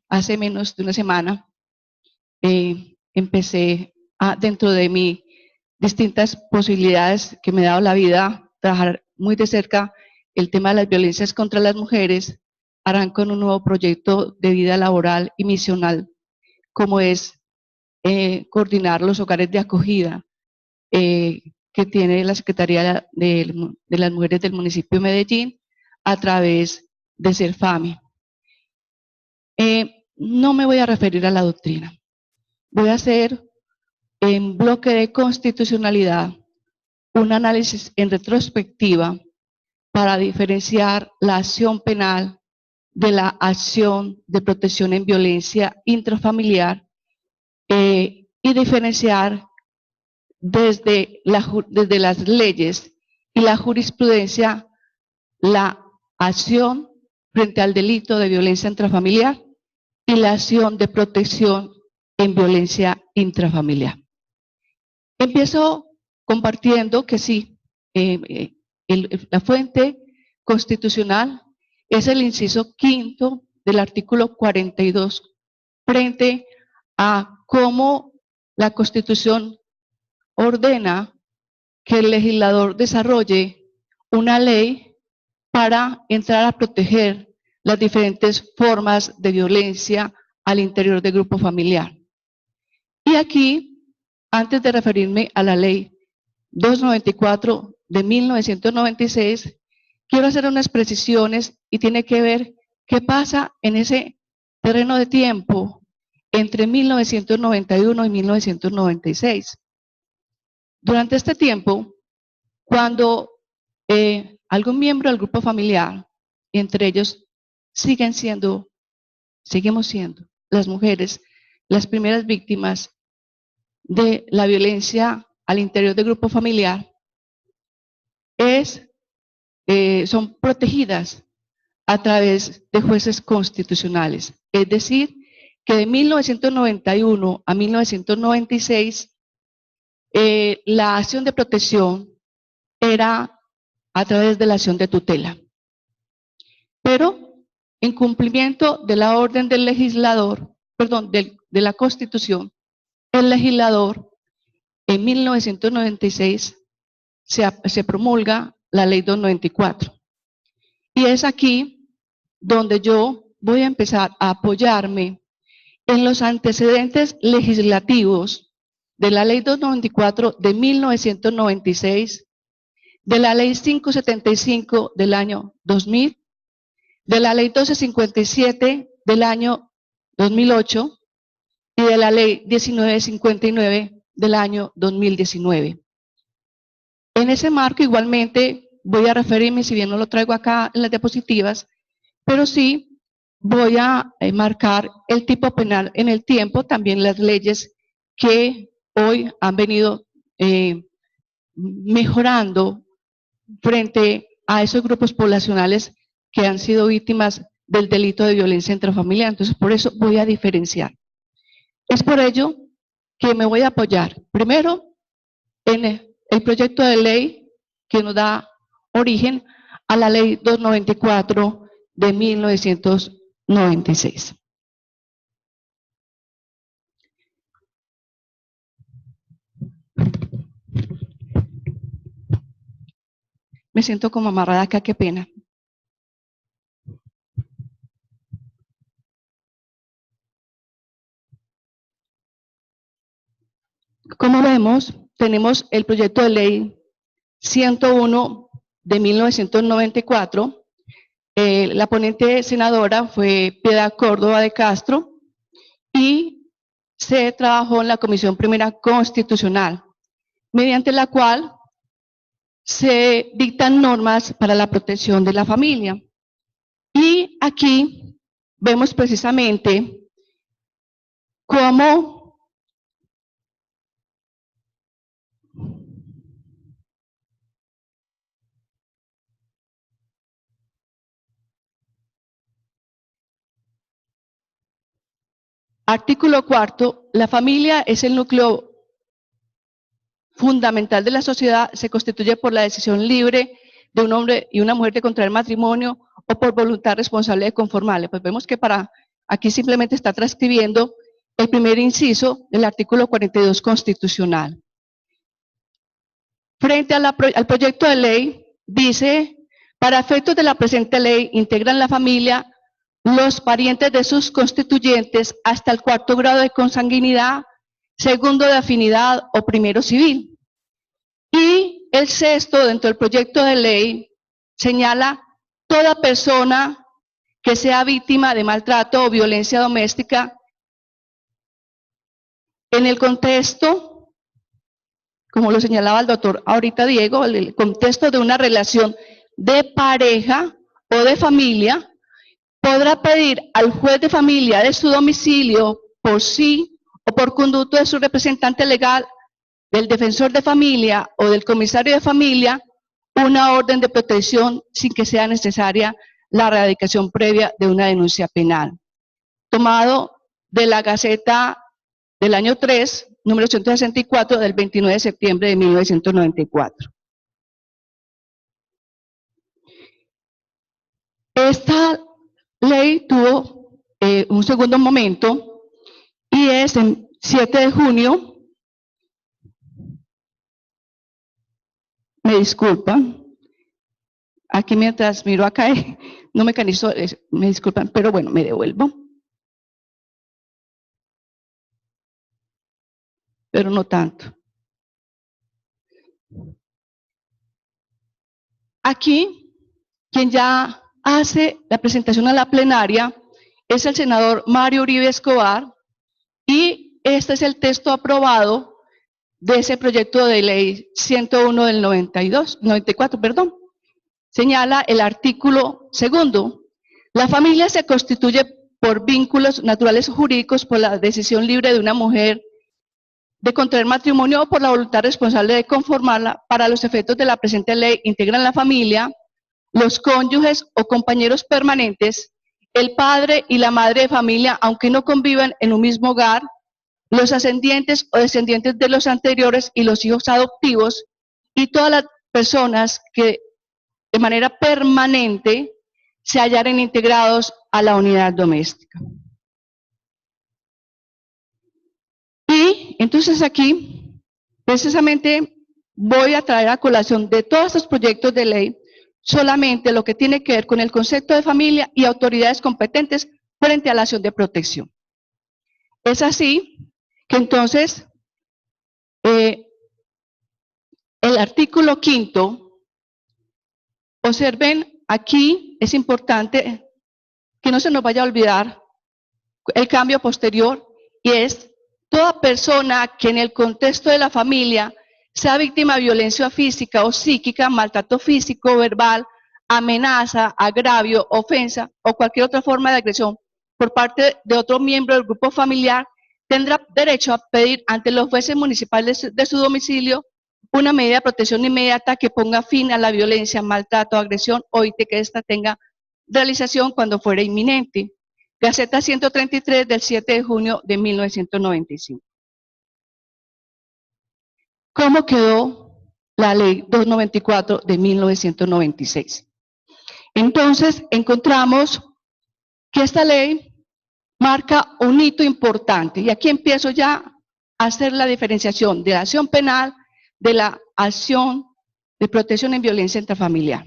hace menos de una semana, empecé dentro de mis distintas posibilidades que me ha dado la vida, trabajar muy de cerca el tema de las violencias contra las mujeres. Arranco en un nuevo proyecto de vida laboral y misional, como es coordinar los hogares de acogida que tiene la Secretaría de las Mujeres del municipio de Medellín a través de CERFAMI. No me voy a referir a la doctrina, voy a hacer en bloque de constitucionalidad un análisis en retrospectiva para diferenciar la acción penal de la acción de protección en violencia intrafamiliar y diferenciar desde las leyes y la jurisprudencia la acción frente al delito de violencia intrafamiliar y la acción de protección en violencia intrafamiliar. Empiezo compartiendo que sí, la fuente constitucional es el inciso 5º del artículo 42 frente a cómo la Constitución ordena que el legislador desarrolle una ley para entrar a proteger las diferentes formas de violencia al interior del grupo familiar. Y aquí, antes de referirme a la ley 294 de 1996, quiero hacer unas precisiones y tiene que ver qué pasa en ese terreno de tiempo entre 1991 y 1996. Durante este tiempo, cuando algún miembro del grupo familiar, entre ellos seguimos siendo las mujeres, las primeras víctimas de la violencia al interior del grupo familiar, son protegidas a través de jueces constitucionales. Es decir, que de 1991 a 1996, la acción de protección era a través de la acción de tutela. Pero en cumplimiento de la orden del legislador, perdón, de la Constitución, el legislador en 1996 se promulga la ley 294. Y es aquí donde yo voy a empezar a apoyarme en los antecedentes legislativos de la ley 294 de 1996, de la ley 575 del año 2000, de la ley 1257 del año 2008 y de la ley 1959 del año 2019. En ese marco igualmente voy a referirme, si bien no lo traigo acá en las diapositivas, pero sí voy a marcar el tipo penal en el tiempo, también las leyes que hoy han venido mejorando frente a esos grupos poblacionales que han sido víctimas del delito de violencia intrafamiliar. Entonces, por eso voy a diferenciar. Es por ello que me voy a apoyar, primero, en el proyecto de ley que nos da origen a la ley 294 de 1996. Me siento como amarrada acá, qué pena. Como vemos, tenemos el proyecto de ley 101 de 1994. La ponente senadora fue Piedad Córdoba de Castro y se trabajó en la Comisión Primera Constitucional, mediante la cual se dictan normas para la protección de la familia. Y aquí vemos precisamente cómo artículo 4, la familia es el núcleo fundamental de la sociedad, se constituye por la decisión libre de un hombre y una mujer de contraer matrimonio o por voluntad responsable de conformarle. Pues vemos que para aquí simplemente está transcribiendo el primer inciso del artículo 42 constitucional. Frente al proyecto de ley, dice, para efectos de la presente ley, integran la familia los parientes de sus constituyentes hasta el 4º grado de consanguinidad, 2º de afinidad o 1º civil. Y el 6º, dentro del proyecto de ley, señala toda persona que sea víctima de maltrato o violencia doméstica en el contexto, como lo señalaba el doctor ahorita Diego, el contexto de una relación de pareja o de familia, podrá pedir al juez de familia de su domicilio por sí o por conducto de su representante legal, del defensor de familia o del comisario de familia, una orden de protección sin que sea necesaria la erradicación previa de una denuncia penal. Tomado de la Gaceta del año 3, número 164, del 29 de septiembre de 1994. Esta ley tuvo un segundo momento y es el 7 de junio, me disculpan, aquí mientras miro acá no mecanizo, me disculpan, pero bueno, me devuelvo. Pero no tanto. Aquí, quien ya hace la presentación a la plenaria es el senador Mario Uribe Escobar y este es el texto aprobado de ese proyecto de ley 101 del 94, perdón. Señala el artículo 2. La familia se constituye por vínculos naturales o jurídicos por la decisión libre de una mujer de contraer matrimonio o por la voluntad responsable de conformarla. Para los efectos de la presente ley integran la familia los cónyuges o compañeros permanentes, el padre y la madre de familia, aunque no convivan en un mismo hogar, los ascendientes o descendientes de los anteriores y los hijos adoptivos, y todas las personas que de manera permanente se hallaren integrados a la unidad doméstica. Y entonces aquí, precisamente, voy a traer a colación de todos estos proyectos de ley solamente lo que tiene que ver con el concepto de familia y autoridades competentes frente a la acción de protección. Es así que entonces el artículo 5, observen aquí, es importante que no se nos vaya a olvidar el cambio posterior, y es toda persona que en el contexto de la familia sea víctima de violencia física o psíquica, maltrato físico, verbal, amenaza, agravio, ofensa o cualquier otra forma de agresión por parte de otro miembro del grupo familiar, tendrá derecho a pedir ante los jueces municipales de su domicilio una medida de protección inmediata que ponga fin a la violencia, maltrato, agresión o evite que ésta tenga realización cuando fuera inminente. Gaceta 133 del 7 de junio de 1995. ¿Cómo quedó la ley 294 de 1996? Entonces, encontramos que esta ley marca un hito importante, y aquí empiezo ya a hacer la diferenciación de la acción penal de la acción de protección en violencia intrafamiliar.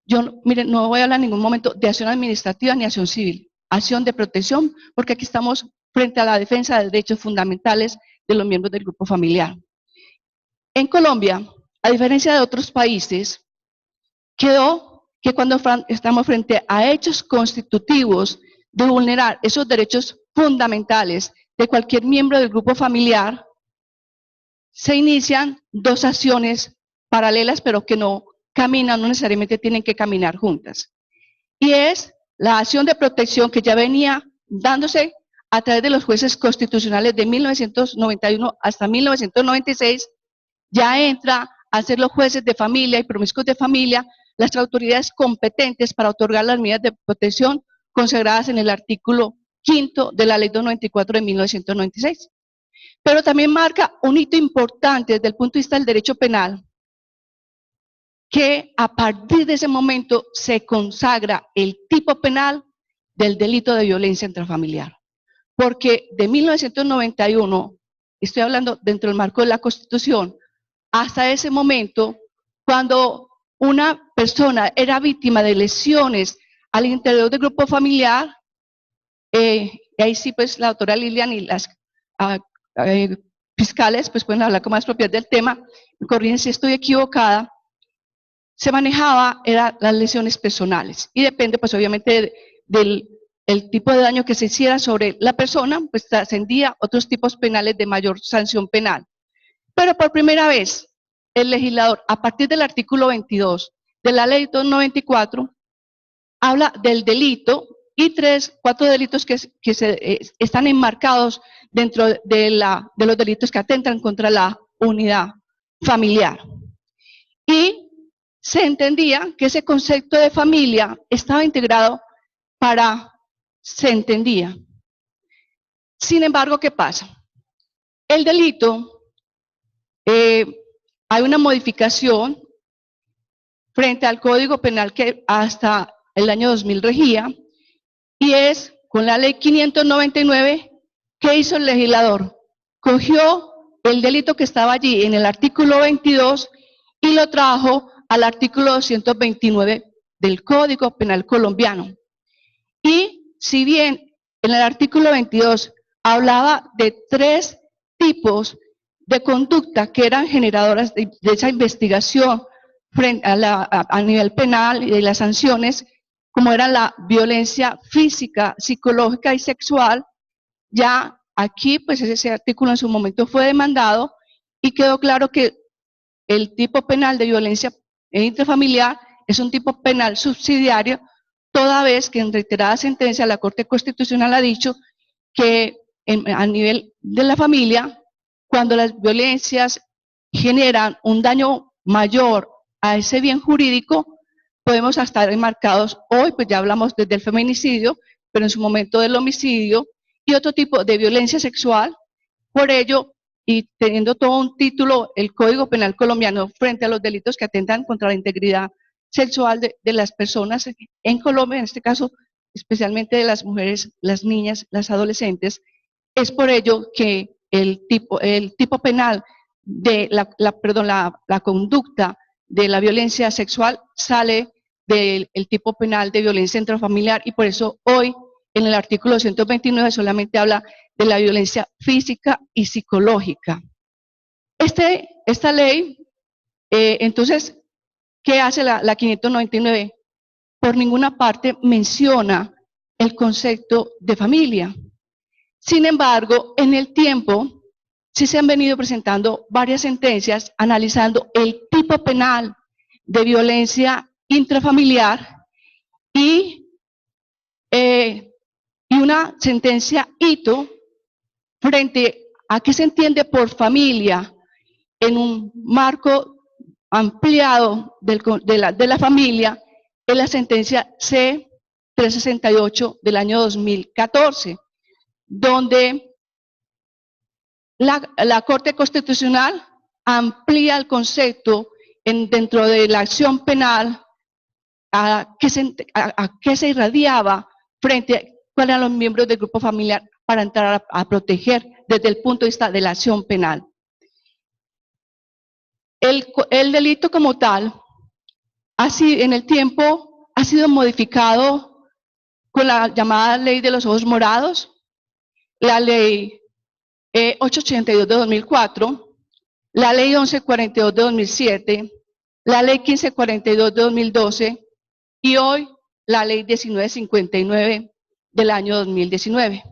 Yo, miren, no voy a hablar en ningún momento de acción administrativa ni acción civil, acción de protección, porque aquí estamos frente a la defensa de derechos fundamentales de los miembros del grupo familiar. En Colombia, a diferencia de otros países, quedó que cuando estamos frente a hechos constitutivos de vulnerar esos derechos fundamentales de cualquier miembro del grupo familiar, se inician dos acciones paralelas, pero que no caminan, no necesariamente tienen que caminar juntas. Y es la acción de protección que ya venía dándose a través de los jueces constitucionales de 1991 hasta 1996, ya entra a ser los jueces de familia y promiscuos de familia las autoridades competentes para otorgar las medidas de protección consagradas en el artículo 5 de la ley 294 de 1996. Pero también marca un hito importante desde el punto de vista del derecho penal, que a partir de ese momento se consagra el tipo penal del delito de violencia intrafamiliar. Porque de 1991, estoy hablando dentro del marco de la Constitución, hasta ese momento, cuando una persona era víctima de lesiones al interior del grupo familiar, y ahí sí pues la doctora Lilian y las fiscales pues pueden hablar con más propiedad del tema, me corrigen si estoy equivocada, se manejaba eran las lesiones personales y depende pues obviamente del tipo de daño que se hiciera sobre la persona, pues trascendía otros tipos penales de mayor sanción penal. Pero por primera vez el legislador, a partir del artículo 22 de la ley 294, habla del delito y 4 delitos que están enmarcados dentro de los delitos que atentan contra la unidad familiar. Y se entendía que ese concepto de familia estaba integrado se entendía. Sin embargo, ¿qué pasa? El delito, hay una modificación frente al Código Penal que hasta el año 2000 regía, y es con la ley 599, ¿qué hizo el legislador? Cogió el delito que estaba allí en el artículo 22 y lo trajo al artículo 229 del Código Penal colombiano. Y si bien en el artículo 22 hablaba de 3 tipos de conducta que eran generadoras de esa investigación frente a nivel penal y de las sanciones, como era la violencia física, psicológica y sexual, ya aquí pues ese artículo en su momento fue demandado y quedó claro que el tipo penal de violencia intrafamiliar es un tipo penal subsidiario, toda vez que en reiterada sentencia la Corte Constitucional ha dicho que a nivel de la familia, cuando las violencias generan un daño mayor a ese bien jurídico, podemos estar enmarcados hoy, pues ya hablamos desde el feminicidio, pero en su momento del homicidio y otro tipo de violencia sexual. Por ello, y teniendo todo un título, el Código Penal colombiano frente a los delitos que atentan contra la integridad sexual de las personas en Colombia, en este caso especialmente de las mujeres, las niñas, las adolescentes, es por ello que el tipo penal de la conducta de la violencia sexual sale del tipo penal de violencia intrafamiliar, y por eso hoy en el artículo 129 solamente habla de la violencia física y psicológica. Esta ley, entonces, ¿qué hace la 599? Por ninguna parte menciona el concepto de familia. Sin embargo, en el tiempo sí se han venido presentando varias sentencias analizando el tipo penal de violencia intrafamiliar y una sentencia hito frente a qué se entiende por familia en un marco ampliado de la familia, es la sentencia C-368 del año 2014, donde la Corte Constitucional amplía el concepto dentro de la acción penal a qué se irradiaba frente a cuáles eran los miembros del grupo familiar para entrar a proteger desde el punto de vista de la acción penal. El delito como tal, así en el tiempo, ha sido modificado con la llamada ley de los ojos morados, la ley 882 de 2004, la ley 1142 de 2007, la ley 1542 de 2012 y hoy la ley 1959 del año 2019.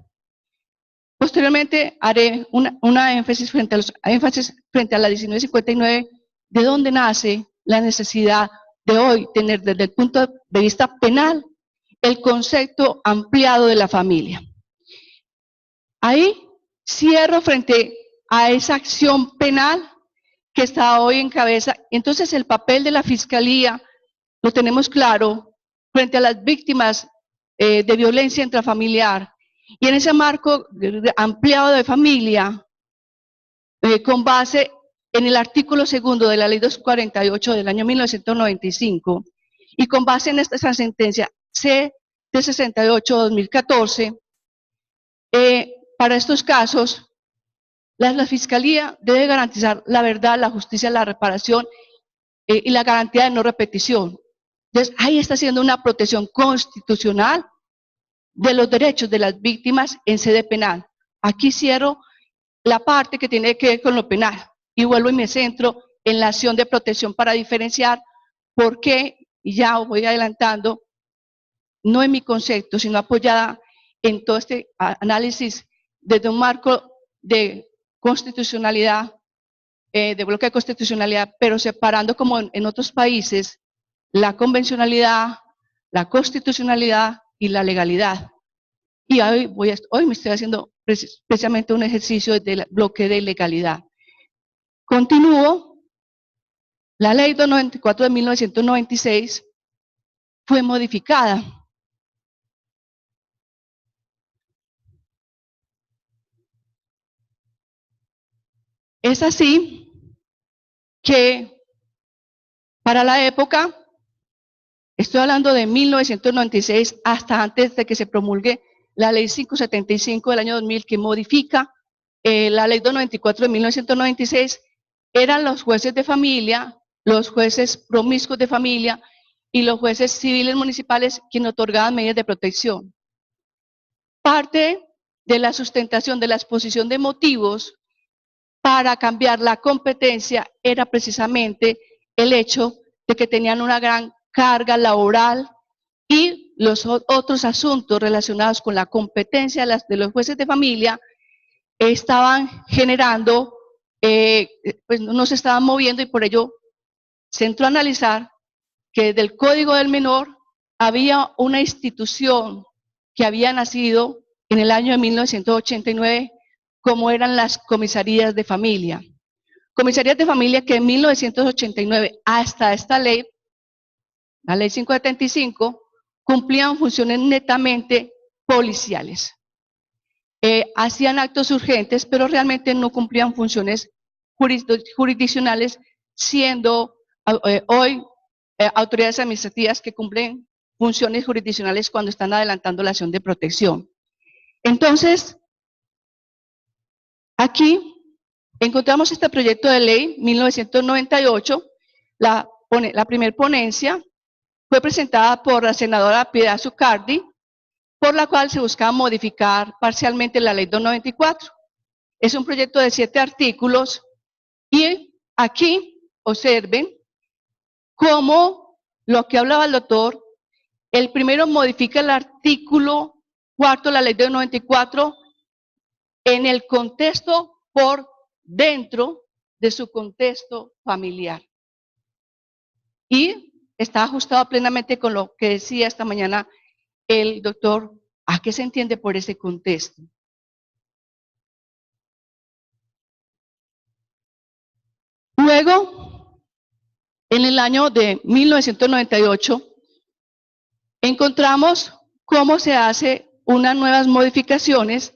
Posteriormente haré una énfasis frente a la 1959, de dónde nace la necesidad de hoy tener desde el punto de vista penal el concepto ampliado de la familia. Ahí cierro frente a esa acción penal que está hoy en cabeza. Entonces el papel de la Fiscalía lo tenemos claro frente a las víctimas de violencia intrafamiliar, y en ese marco ampliado de familia, con base en el artículo 2 de la ley 248 del año 1995 y con base en esta sentencia T68-2014, para estos casos, la Fiscalía debe garantizar la verdad, la justicia, la reparación y la garantía de no repetición. Entonces, ahí está haciendo una protección constitucional de los derechos de las víctimas en sede penal. Aquí cierro la parte que tiene que ver con lo penal y vuelvo y me centro en la acción de protección para diferenciar por qué, y ya voy adelantando, no en mi concepto, sino apoyada en todo este análisis desde un marco de constitucionalidad, de bloque de constitucionalidad, pero separando como en otros países la convencionalidad, la constitucionalidad y la legalidad. Y hoy me estoy haciendo precisamente un ejercicio del bloque de legalidad. Continúo. La ley 294 de 1996 fue modificada. Es así que para la época, estoy hablando de 1996 hasta antes de que se promulgue la ley 575 del año 2000 que modifica la ley 294 de 1996, eran los jueces de familia, los jueces promiscuos de familia y los jueces civiles municipales quienes otorgaban medidas de protección. Parte de la sustentación de la exposición de motivos para cambiar la competencia era precisamente el hecho de que tenían una gran carga laboral y los otros asuntos relacionados con la competencia de los jueces de familia estaban generando, pues no se estaban moviendo y por ello se entró a analizar que desde el Código del Menor había una institución que había nacido en el año de 1989 como eran las comisarías de familia. Comisarías de familia que en 1989 hasta esta ley, la ley 575, cumplían funciones netamente policiales. Hacían actos urgentes, pero realmente no cumplían funciones jurisdiccionales, siendo hoy autoridades administrativas que cumplen funciones jurisdiccionales cuando están adelantando la acción de protección. Entonces, aquí encontramos este proyecto de ley 1998, la primera ponencia fue presentada por la senadora Piedad Zucardi, por la cual se buscaba modificar parcialmente la ley 294. Es un proyecto de 7 artículos y aquí observen cómo lo que hablaba el doctor, el primero modifica el artículo 4 de la ley 294 en el contexto por dentro de su contexto familiar. Y está ajustado plenamente con lo que decía esta mañana el doctor, ¿a qué se entiende por ese contexto? Luego, en el año de 1998, encontramos cómo se hace unas nuevas modificaciones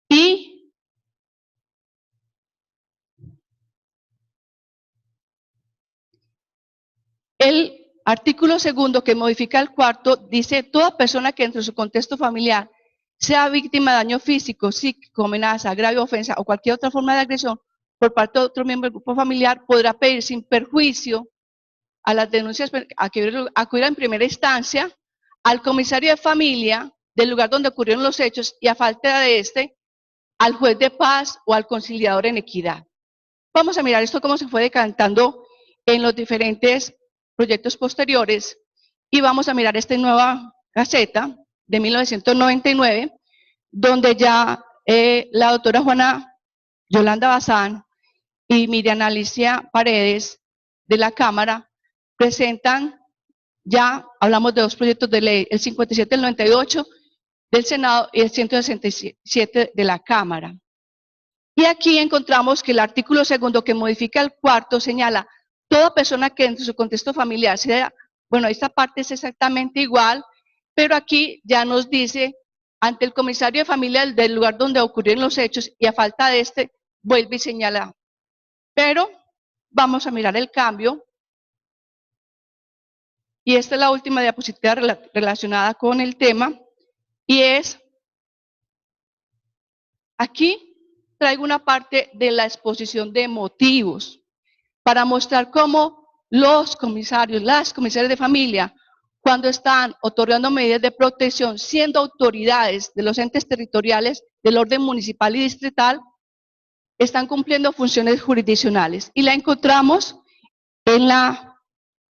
y el artículo segundo que modifica el cuarto dice: toda persona que entre su contexto familiar sea víctima de daño físico, psíquico, amenaza, agravio, ofensa o cualquier otra forma de agresión por parte de otro miembro del grupo familiar podrá pedir sin perjuicio a las denuncias, acudir en primera instancia al comisario de familia del lugar donde ocurrieron los hechos y a falta de este, al juez de paz o al conciliador en equidad. Vamos a mirar esto cómo se fue decantando en los diferentes proyectos posteriores y vamos a mirar esta nueva gaceta de 1999, donde ya la doctora Juana Yolanda Bazán y Miriam Alicia Paredes de la Cámara presentan, ya hablamos de 2 proyectos de ley, el 57 del 98 del Senado y el 167 de la Cámara. Y aquí encontramos que el artículo segundo que modifica el cuarto señala: toda persona que en su contexto familiar sea, bueno, esta parte es exactamente igual, pero aquí ya nos dice, ante el comisario de familia del lugar donde ocurrieron los hechos y a falta de este, vuelve y señala. Pero vamos a mirar el cambio y esta es la última diapositiva relacionada con el tema, y es, aquí traigo una parte de la exposición de motivos, para mostrar cómo los comisarios, las comisarias de familia, cuando están otorgando medidas de protección, siendo autoridades de los entes territoriales del orden municipal y distrital, están cumpliendo funciones jurisdiccionales. Y la encontramos en la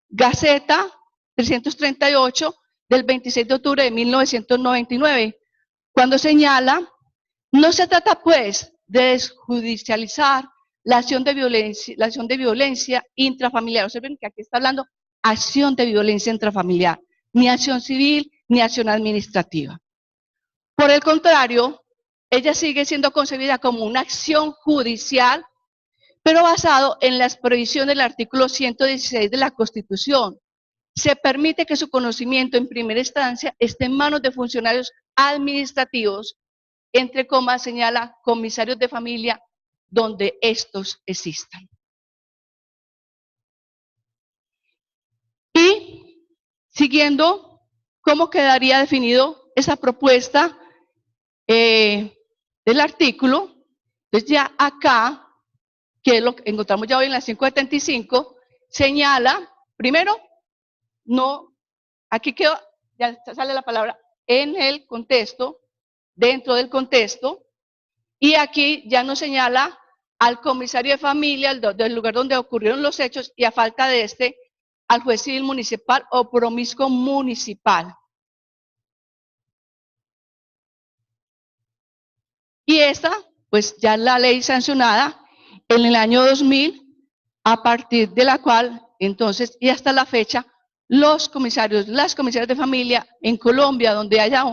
Gaceta 338 del 26 de octubre de 1999, cuando señala, no se trata pues de desjudicializar la acción de violencia intrafamiliar. Observen que aquí está hablando acción de violencia intrafamiliar, ni acción civil ni acción administrativa. Por el contrario, ella sigue siendo concebida como una acción judicial, pero basado en las previsiones del artículo 116 de la Constitución. Se permite que su conocimiento en primera instancia esté en manos de funcionarios administrativos, entre comas señala comisarios de familia, donde estos existan. Y siguiendo, ¿cómo quedaría definido esa propuesta del artículo? Entonces ya acá, que es lo que encontramos ya hoy en la 575, señala, primero, no, aquí quedó, ya sale la palabra en el contexto, dentro del contexto, y aquí ya nos señala al comisario de familia del lugar donde ocurrieron los hechos y a falta de este, al juez civil municipal o promiscuo municipal. Y esta, pues ya la ley sancionada en el año 2000, a partir de la cual, entonces, y hasta la fecha, los comisarios, las comisarias de familia en Colombia, donde haya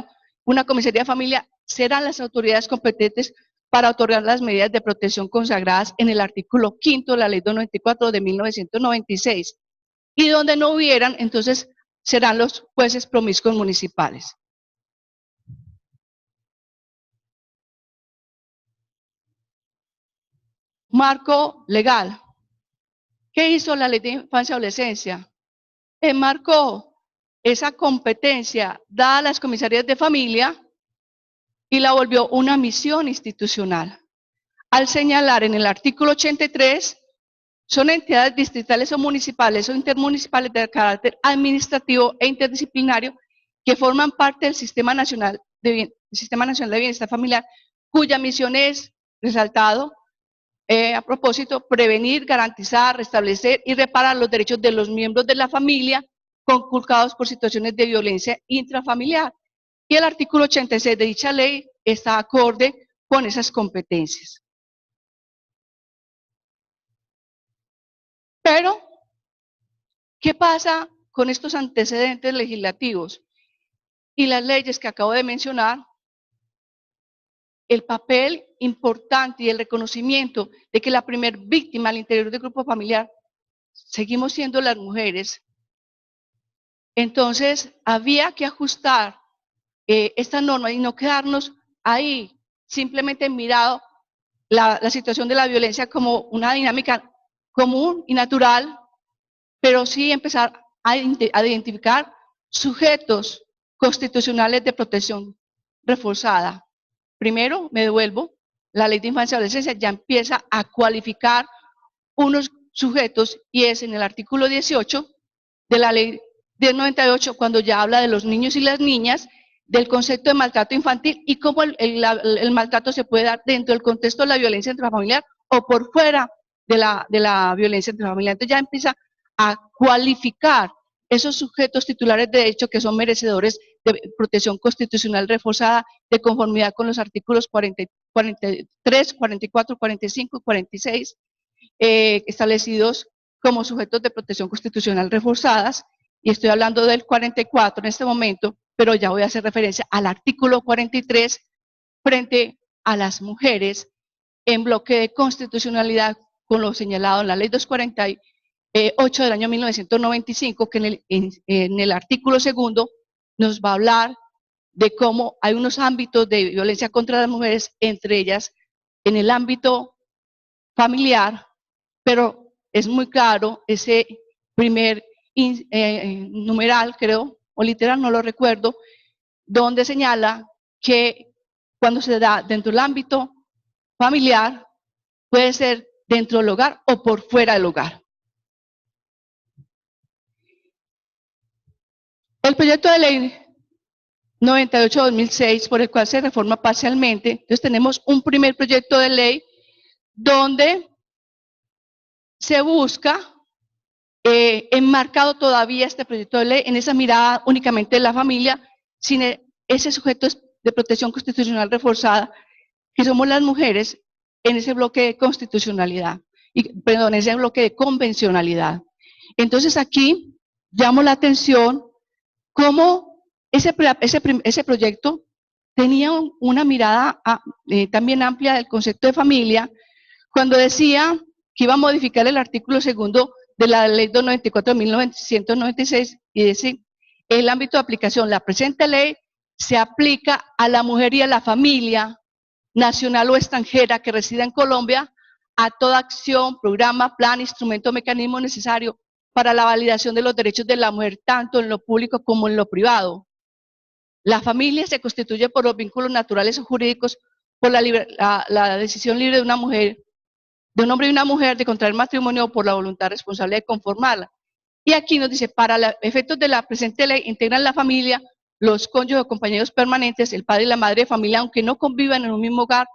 una comisaría de familia, serán las autoridades competentes para otorgar las medidas de protección consagradas en el artículo 5 de la ley 294 de 1996. Y donde no hubieran, entonces, serán los jueces promiscuos municipales. Marco legal. ¿Qué hizo la ley de infancia y adolescencia? Enmarcó esa competencia dada a las comisarías de familia y la volvió una misión institucional. Al señalar en el artículo 83, son entidades distritales o municipales o intermunicipales de carácter administrativo e interdisciplinario que forman parte del Sistema Nacional de Bienestar Familiar, cuya misión es, resaltado, a propósito, prevenir, garantizar, restablecer y reparar los derechos de los miembros de la familia conculcados por situaciones de violencia intrafamiliar. Y el artículo 86 de dicha ley está acorde con esas competencias. Pero, ¿qué pasa con estos antecedentes legislativos y las leyes que acabo de mencionar? El papel importante y el reconocimiento de que la primer víctima al interior del grupo familiar seguimos siendo las mujeres. Entonces, había que ajustar esta norma y no quedarnos ahí, simplemente mirado la situación de la violencia como una dinámica común y natural, pero sí empezar a identificar sujetos constitucionales de protección reforzada. Primero, me devuelvo, la ley de infancia y adolescencia ya empieza a cualificar unos sujetos y es en el artículo 18 de la ley 1098 cuando ya habla de los niños y las niñas, del concepto de maltrato infantil y cómo el maltrato se puede dar dentro del contexto de la violencia intrafamiliar o por fuera de la violencia intrafamiliar. Entonces ya empieza a cualificar esos sujetos titulares de derecho que son merecedores de protección constitucional reforzada de conformidad con los artículos 43, 44, 45 y 46 establecidos como sujetos de protección constitucional reforzadas, y estoy hablando del 44 en este momento, pero ya voy a hacer referencia al artículo 43 frente a las mujeres en bloque de constitucionalidad con lo señalado en la ley 248 del año 1995, que en el artículo segundo nos va a hablar de cómo hay unos ámbitos de violencia contra las mujeres, entre ellas en el ámbito familiar, pero es muy claro ese primer numeral, creo, o literal, no lo recuerdo, donde señala que cuando se da dentro del ámbito familiar, puede ser dentro del hogar o por fuera del hogar. El proyecto de ley 98/2006, por el cual se reforma parcialmente, entonces tenemos un primer proyecto de ley donde se busca enmarcado todavía este proyecto de ley en esa mirada únicamente de la familia, sin ese sujeto de protección constitucional reforzada, que somos las mujeres en ese bloque de constitucionalidad, perdón, ese bloque de convencionalidad. Entonces aquí llamo la atención cómo ese proyecto tenía una mirada también amplia del concepto de familia, cuando decía que iba a modificar el artículo 2 de la ley 294 de 1996 y decir, el ámbito de aplicación, la presente ley se aplica a la mujer y a la familia nacional o extranjera que resida en Colombia, a toda acción, programa, plan, instrumento, mecanismo necesario para la validación de los derechos de la mujer, tanto en lo público como en lo privado. La familia se constituye por los vínculos naturales o jurídicos, por la decisión libre de una mujer, de un hombre y una mujer, de contraer matrimonio o por la voluntad responsable de conformarla. Y aquí nos dice, para los efectos de la presente ley, integran la familia los cónyuges o compañeros permanentes, el padre y la madre de familia, aunque no convivan en un mismo hogar,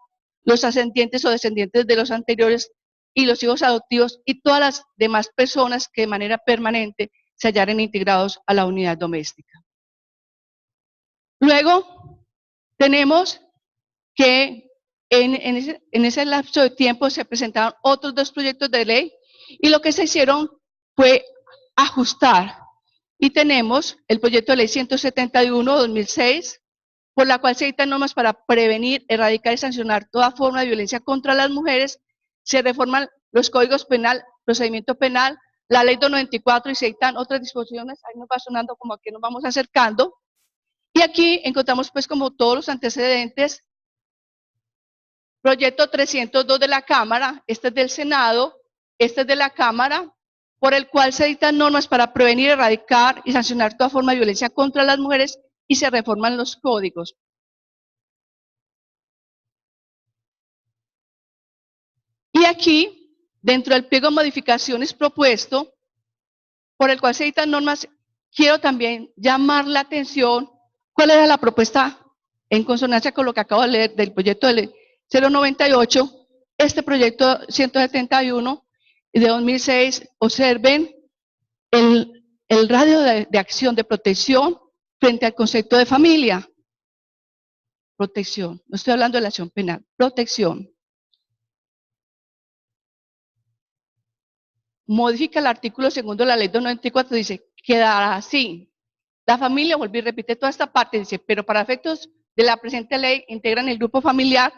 los ascendientes o descendientes de los anteriores y los hijos adoptivos y todas las demás personas que de manera permanente se hallaren integrados a la unidad doméstica. Luego, tenemos que en ese lapso de tiempo se presentaron otros 2 proyectos de ley y lo que se hicieron fue ajustar. Y tenemos el proyecto de ley 171/2006, por la cual se dictan normas para prevenir, erradicar y sancionar toda forma de violencia contra las mujeres. Se reforman los códigos penal, procedimiento penal, la ley 294 y se dictan otras disposiciones. Ahí nos va sonando como que nos vamos acercando. Y aquí encontramos pues como todos los antecedentes. Proyecto 302 de la Cámara, este es del Senado, este es de la Cámara, por el cual se dictan normas para prevenir, erradicar y sancionar toda forma de violencia contra las mujeres y se reforman los códigos. Y aquí, dentro del pliego de modificaciones propuesto, por el cual se dictan normas, quiero también llamar la atención cuál era la propuesta en consonancia con lo que acabo de leer del proyecto de ley 098, este proyecto 171 de 2006, observen el radio de acción de protección frente al concepto de familia. Protección, no estoy hablando de la acción penal, protección. Modifica el artículo 2 de la ley 294, dice, quedará así. La familia, volví y repite toda esta parte, dice, pero para efectos de la presente ley, integran el grupo familiar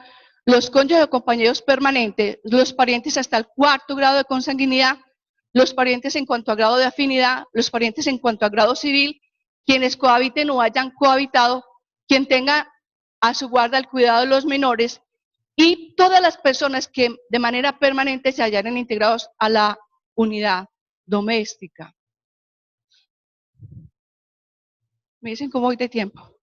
los cónyuges o compañeros permanentes, los parientes hasta el 4º grado de consanguinidad, los parientes en cuanto a grado de afinidad, los parientes en cuanto a grado civil, quienes cohabiten o hayan cohabitado, quien tenga a su guarda el cuidado de los menores y todas las personas que de manera permanente se hallaran integrados a la unidad doméstica. Me dicen cómo voy de tiempo.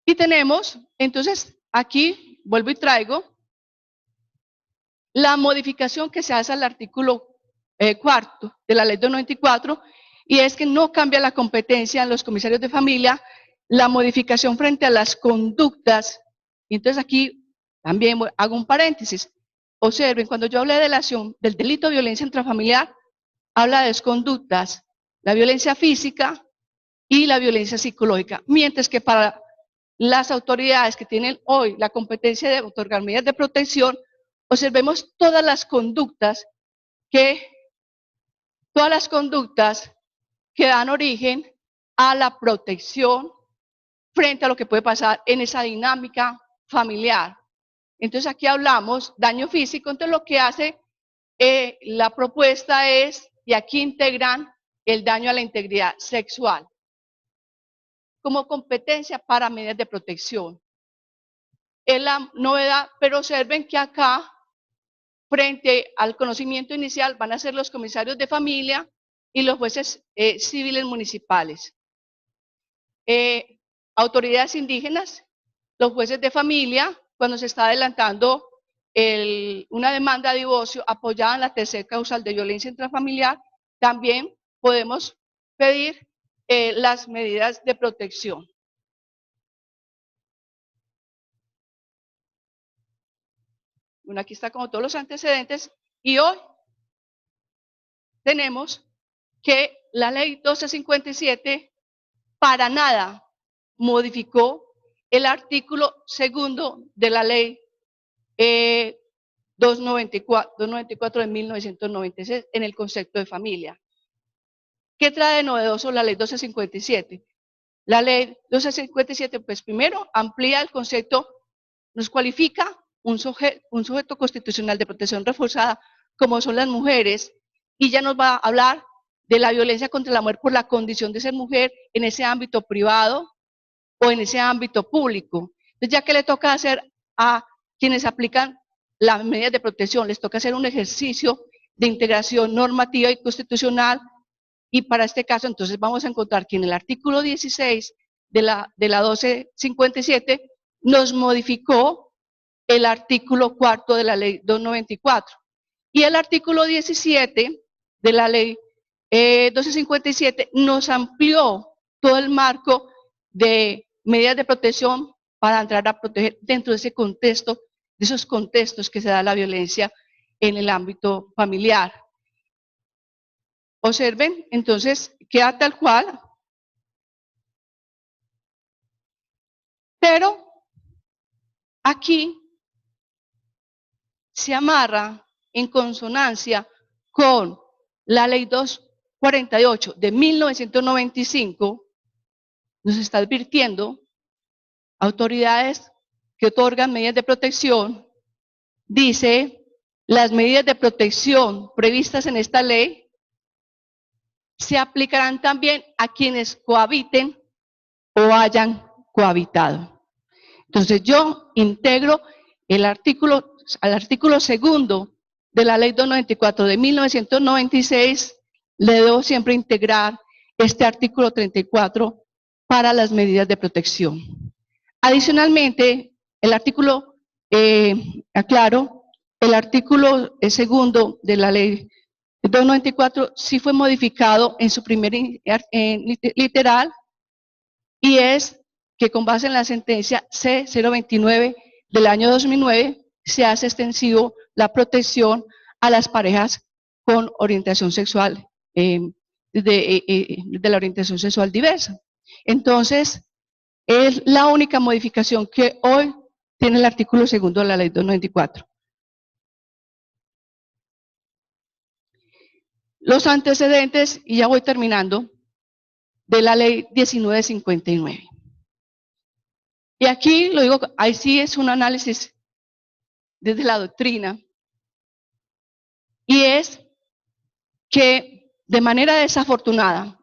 Y tenemos, entonces, aquí vuelvo y traigo la modificación que se hace al artículo 4 de la ley 294, y es que no cambia la competencia en los comisarios de familia, la modificación frente a las conductas. Y entonces aquí también hago un paréntesis. Observen, cuando yo hablé de la acción del delito de violencia intrafamiliar, habla de 2 conductas, la violencia física y la violencia psicológica, mientras que para las autoridades que tienen hoy la competencia de otorgar medidas de protección, observemos todas las conductas que dan origen a la protección frente a lo que puede pasar en esa dinámica familiar. Entonces aquí hablamos daño físico, entonces lo que hace la propuesta es, y aquí integran el daño a la integridad sexual como competencia para medidas de protección. Es la novedad, pero observen que acá, frente al conocimiento inicial, van a ser los comisarios de familia y los jueces civiles municipales. Autoridades indígenas, los jueces de familia, cuando se está adelantando una demanda de divorcio apoyada en la tercera causal de violencia intrafamiliar, también podemos pedir las medidas de protección. Bueno, aquí está como todos los antecedentes y hoy tenemos que la ley 1257 para nada modificó el artículo segundo de la ley 294 de 1996 en el concepto de familia. ¿Qué trae de novedoso la ley 1257? La ley 1257, pues primero amplía el concepto, nos cualifica un sujeto constitucional de protección reforzada como son las mujeres, y ya nos va a hablar de la violencia contra la mujer por la condición de ser mujer en ese ámbito privado o en ese ámbito público. Entonces, ya que le toca hacer a quienes aplican las medidas de protección, les toca hacer un ejercicio de integración normativa y constitucional, y para este caso entonces vamos a encontrar que en el artículo 16 de la 1257 nos modificó el artículo cuarto de la ley 294, y el artículo 17 de la ley 1257 nos amplió todo el marco de medidas de protección para entrar a proteger dentro de ese contexto, de esos contextos que se da la violencia en el ámbito familiar. Observen, entonces, queda tal cual, pero aquí se amarra en consonancia con la ley 248 de 1995, nos está advirtiendo autoridades que otorgan medidas de protección, dice, las medidas de protección previstas en esta ley se aplicarán también a quienes cohabiten o hayan cohabitado. Entonces yo integro al artículo segundo de la ley 294 de 1996, le debo siempre integrar este artículo 34 para las medidas de protección. Adicionalmente, el artículo, aclaro, el artículo segundo de la ley 294 sí fue modificado en su primer literal, y es que con base en la sentencia C029 del año 2009 se hace extensivo la protección a las parejas con orientación sexual, de la orientación sexual diversa. Entonces, es la única modificación que hoy tiene el artículo segundo de la ley 294. Los antecedentes, y ya voy terminando, de la ley 1959. Y aquí lo digo, ahí sí es un análisis desde la doctrina, y es que de manera desafortunada,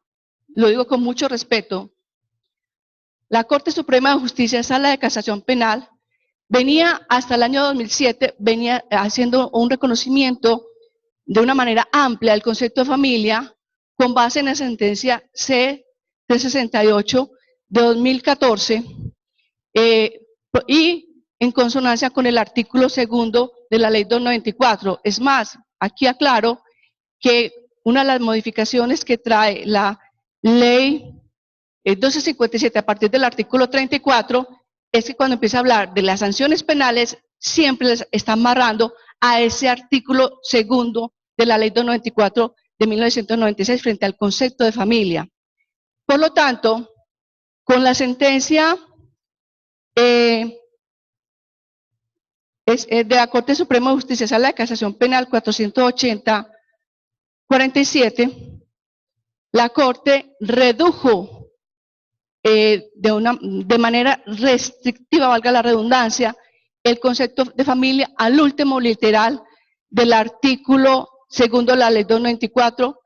lo digo con mucho respeto, la Corte Suprema de Justicia, Sala de Casación Penal, venía hasta el año 2007, venía haciendo un reconocimiento de una manera amplia del concepto de familia con base en la sentencia C-368 de 2014 y en consonancia con el artículo segundo de la ley 294. Es más, aquí aclaro que una de las modificaciones que trae la ley 1257 a partir del artículo 34 es que cuando empieza a hablar de las sanciones penales siempre les está amarrando a ese artículo segundo de la ley 294 de 1996 frente al concepto de familia. Por lo tanto, con la sentencia de la Corte Suprema de Justicia, Sala de Casación Penal 480-47, la Corte redujo de manera restrictiva, valga la redundancia, el concepto de familia al último literal del artículo segundo de la ley 294,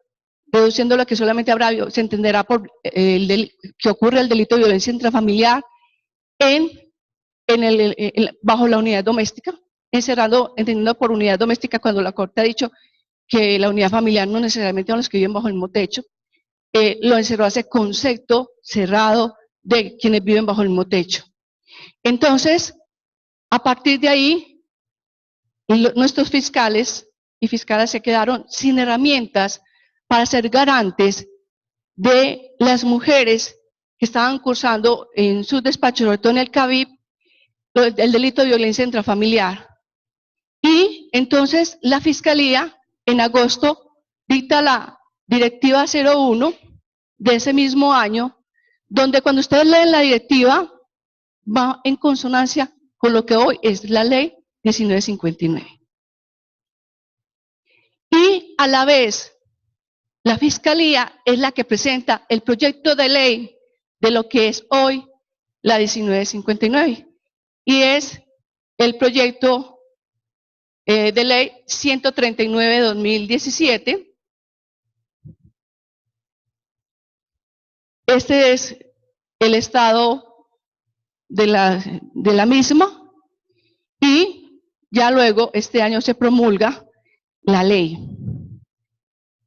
reduciendo lo que solamente habrá, se entenderá por que ocurre el delito de violencia intrafamiliar bajo la unidad doméstica, entendiendo por unidad doméstica cuando la Corte ha dicho que la unidad familiar no necesariamente son los que viven bajo el mismo techo, lo encerró a ese concepto cerrado de quienes viven bajo el mismo techo. Entonces, a partir de ahí, nuestros fiscales y fiscales se quedaron sin herramientas para ser garantes de las mujeres que estaban cursando en sus despachos, sobre todo en el CAVIP, el delito de violencia intrafamiliar. Y entonces la Fiscalía en agosto dicta la Directiva 01 de ese mismo año, donde cuando ustedes leen la directiva va en consonancia con lo que hoy es la ley 1959. Y a la vez, la Fiscalía es la que presenta el proyecto de ley de lo que es hoy la 1959. Y es el proyecto de ley 139 de 2017. Este es el estado de la misma, y ya luego este año se promulga la ley.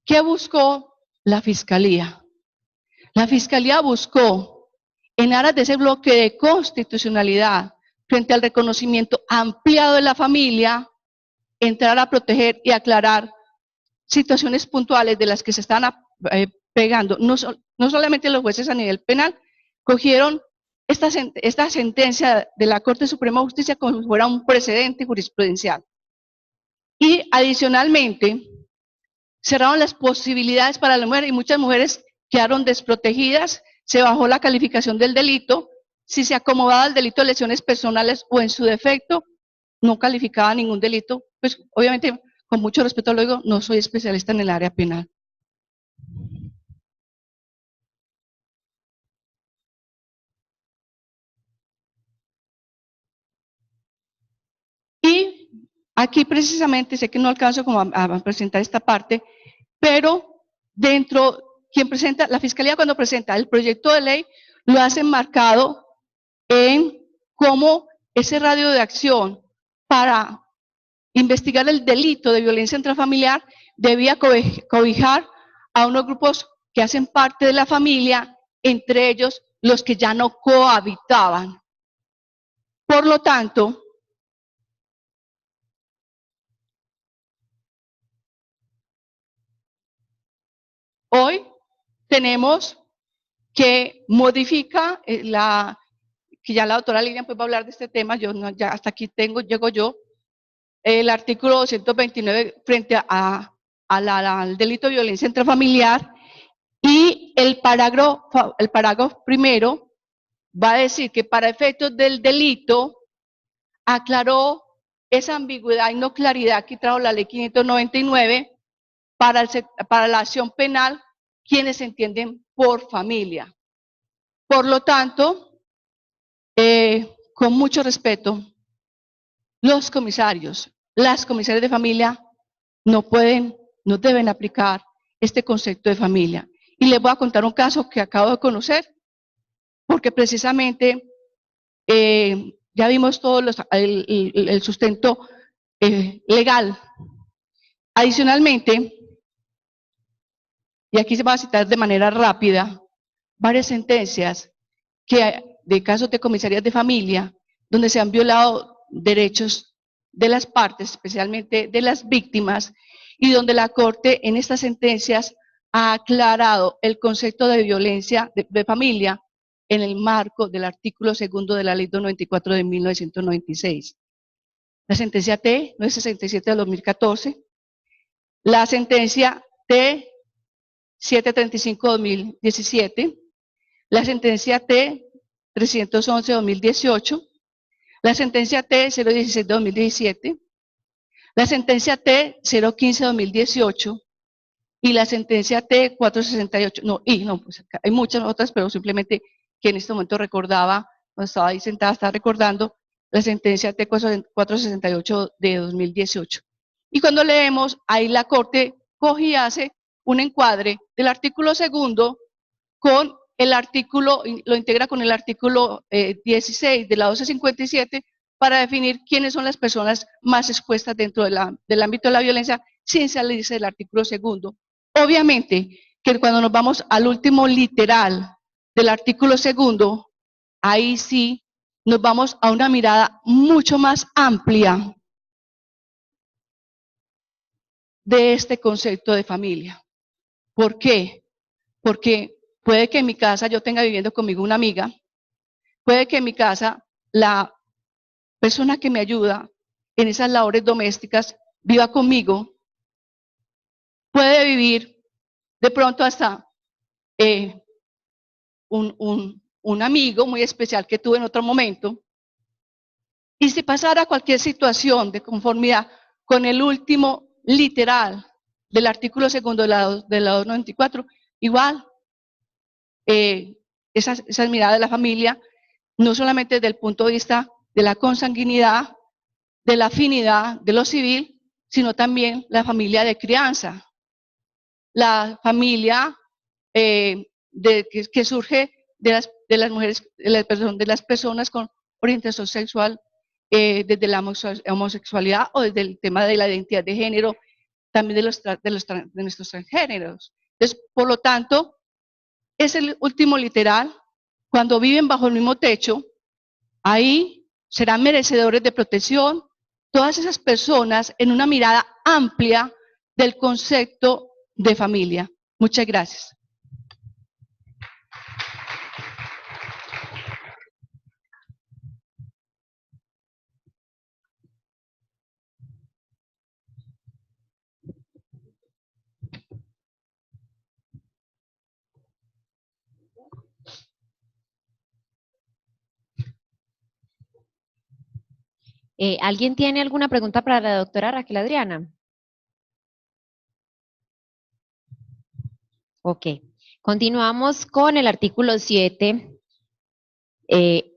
¿Qué buscó la Fiscalía? La Fiscalía buscó, en aras de ese bloque de constitucionalidad, frente al reconocimiento ampliado de la familia, entrar a proteger y aclarar situaciones puntuales de las que se están pegando. No solamente los jueces a nivel penal cogieron esta sentencia de la Corte Suprema de Justicia como si fuera un precedente jurisprudencial. Y adicionalmente, cerraron las posibilidades para la mujer, y muchas mujeres quedaron desprotegidas. Se bajó la calificación del delito. Si se acomodaba al delito de lesiones personales o en su defecto no calificaba ningún delito. Pues obviamente, con mucho respeto lo digo, no soy especialista en el área penal. Y aquí precisamente, sé que no alcanzo como a presentar esta parte, pero dentro, quien presenta, la Fiscalía cuando presenta el proyecto de ley, lo hace enmarcado en cómo ese radio de acción para investigar el delito de violencia intrafamiliar debía cobijar a unos grupos que hacen parte de la familia, entre ellos los que ya no cohabitaban. Por lo tanto, hoy tenemos que modifica que ya la doctora Lilian pues va a hablar de este tema, yo no, ya hasta aquí llego yo, el artículo 229 frente al delito de violencia intrafamiliar, y el parágrafo primero va a decir que para efectos del delito aclaró esa ambigüedad y no claridad que trajo la ley 599 para la acción penal, quienes se entienden por familia. Por lo tanto, con mucho respeto, los comisarios, las comisarias de familia no deben aplicar este concepto de familia. Y les voy a contar un caso que acabo de conocer, porque precisamente ya vimos todo el sustento legal. Adicionalmente, y aquí se va a citar de manera rápida, varias sentencias de casos de comisarías de familia, donde se han violado derechos de las partes, especialmente de las víctimas, y donde la Corte en estas sentencias ha aclarado el concepto de violencia de familia en el marco del artículo 2 de la Ley 294 de 1996. La sentencia T 967 de 2014, la sentencia T 735 de 2017, la sentencia T 311 de 2018, la sentencia T 016 de 2017, la sentencia T 015 de 2018 y la sentencia T 468. Pues hay muchas otras, pero simplemente que en este momento recordaba, cuando estaba ahí sentada, estaba recordando la sentencia T 468 de 2018. Y cuando leemos, ahí la Corte coge y hace un encuadre del artículo 2 con el artículo, lo integra con el artículo 16 de la 1257 para definir quiénes son las personas más expuestas dentro del ámbito de la violencia, sin salirse del artículo segundo. Obviamente que cuando nos vamos al último literal del artículo segundo, ahí sí nos vamos a una mirada mucho más amplia de este concepto de familia. ¿Por qué? Porque puede que en mi casa yo tenga viviendo conmigo una amiga, puede que en mi casa la persona que me ayuda en esas labores domésticas viva conmigo, puede vivir de pronto hasta un amigo muy especial que tuve en otro momento, y si pasara cualquier situación de conformidad con el último literal del artículo segundo de la 294, igual esa mirada de la familia, no solamente desde el punto de vista de la consanguinidad, de la afinidad, de lo civil, sino también la familia de crianza, la familia que surge de las mujeres, de las personas con orientación sexual, desde la homosexualidad o desde el tema de la identidad de género, también de nuestros transgéneros. Entonces, por lo tanto, es el último literal, cuando viven bajo el mismo techo, ahí serán merecedores de protección todas esas personas en una mirada amplia del concepto de familia. Muchas gracias. ¿Alguien tiene alguna pregunta para la doctora Raquel Adriana? Ok. Continuamos con el artículo 7, de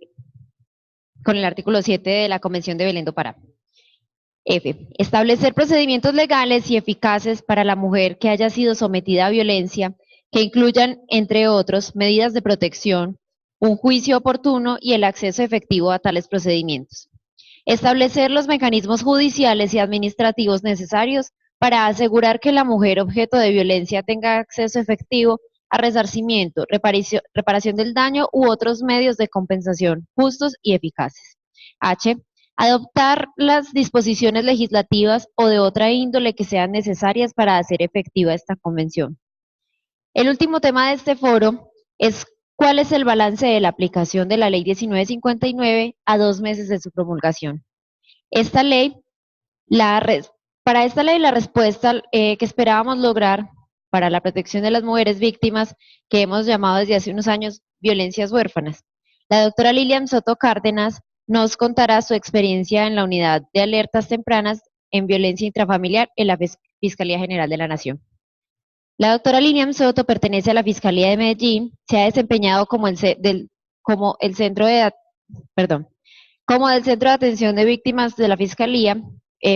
la Convención de Belén do Pará. F. Establecer procedimientos legales y eficaces para la mujer que haya sido sometida a violencia, que incluyan, entre otros, medidas de protección, un juicio oportuno y el acceso efectivo a tales procedimientos. Establecer los mecanismos judiciales y administrativos necesarios para asegurar que la mujer objeto de violencia tenga acceso efectivo a resarcimiento, reparación del daño u otros medios de compensación justos y eficaces. H. Adoptar las disposiciones legislativas o de otra índole que sean necesarias para hacer efectiva esta convención. El último tema de este foro es cuál es el balance de la aplicación de la Ley 1959 a 2 meses de su promulgación. Para esta ley, la respuesta que esperábamos lograr para la protección de las mujeres víctimas, que hemos llamado desde hace unos años violencias huérfanas. La doctora Lilian Soto Cárdenas nos contará su experiencia en la unidad de alertas tempranas en violencia intrafamiliar en la Fiscalía General de la Nación. La doctora Lilian Soto pertenece a la Fiscalía de Medellín, se ha desempeñado como del Centro de Atención de Víctimas de la Fiscalía,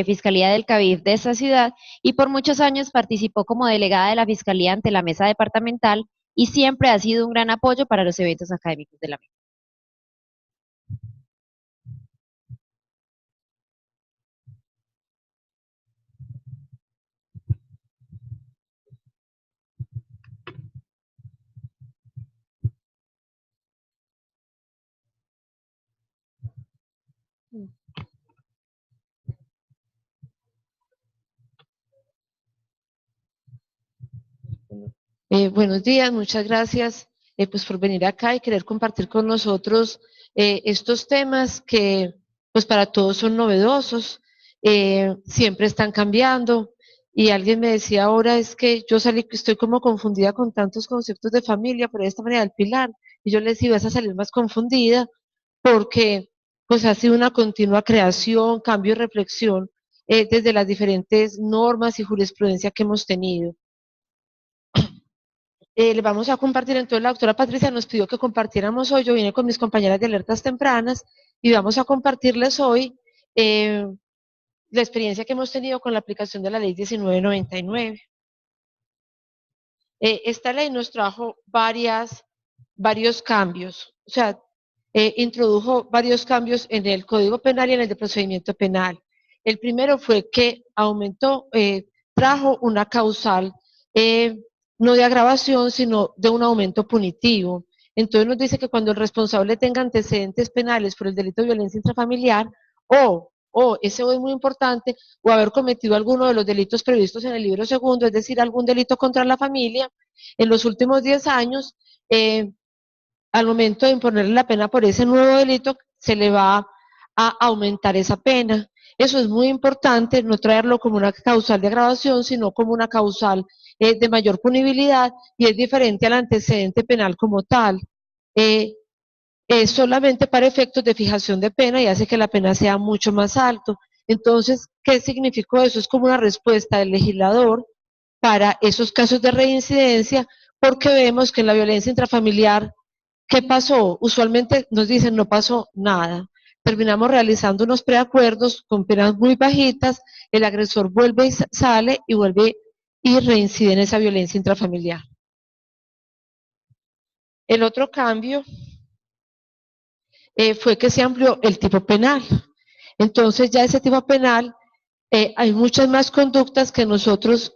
Fiscalía del Cavif de esta ciudad, y por muchos años participó como delegada de la Fiscalía ante la Mesa Departamental y siempre ha sido un gran apoyo para los eventos académicos de la mesa. Buenos días, muchas gracias pues por venir acá y querer compartir con nosotros estos temas que pues para todos son novedosos, siempre están cambiando y alguien me decía ahora es que yo estoy como confundida con tantos conceptos de familia, pero de esta manera del pilar, y yo les iba a salir más confundida porque pues ha sido una continua creación, cambio y reflexión desde las diferentes normas y jurisprudencia que hemos tenido. Le vamos a compartir, entonces la doctora Patricia nos pidió que compartiéramos hoy, yo vine con mis compañeras de alertas tempranas y vamos a compartirles hoy la experiencia que hemos tenido con la aplicación de la ley 1999. Esta ley nos trajo varios cambios, o sea, introdujo varios cambios en el Código Penal y en el de procedimiento penal. El primero fue que aumentó, trajo una causal no de agravación, sino de un aumento punitivo. Entonces nos dice que cuando el responsable tenga antecedentes penales por el delito de violencia intrafamiliar o ese es muy importante, o haber cometido alguno de los delitos previstos en el libro segundo, es decir, algún delito contra la familia, en los últimos 10 años, al momento de imponerle la pena por ese nuevo delito, se le va a aumentar esa pena. Eso es muy importante, no traerlo como una causal de agravación, sino como una causal de mayor punibilidad, y es diferente al antecedente penal como tal. Es solamente para efectos de fijación de pena y hace que la pena sea mucho más alto. Entonces, ¿qué significó eso? Es como una respuesta del legislador para esos casos de reincidencia, porque vemos que en la violencia intrafamiliar, ¿qué pasó? Usualmente nos dicen no pasó nada. Terminamos realizando unos preacuerdos con penas muy bajitas, el agresor vuelve y sale y vuelve y reincide en esa violencia intrafamiliar. El otro cambio fue que se amplió el tipo penal. Entonces ya ese tipo penal, hay muchas más conductas que nosotros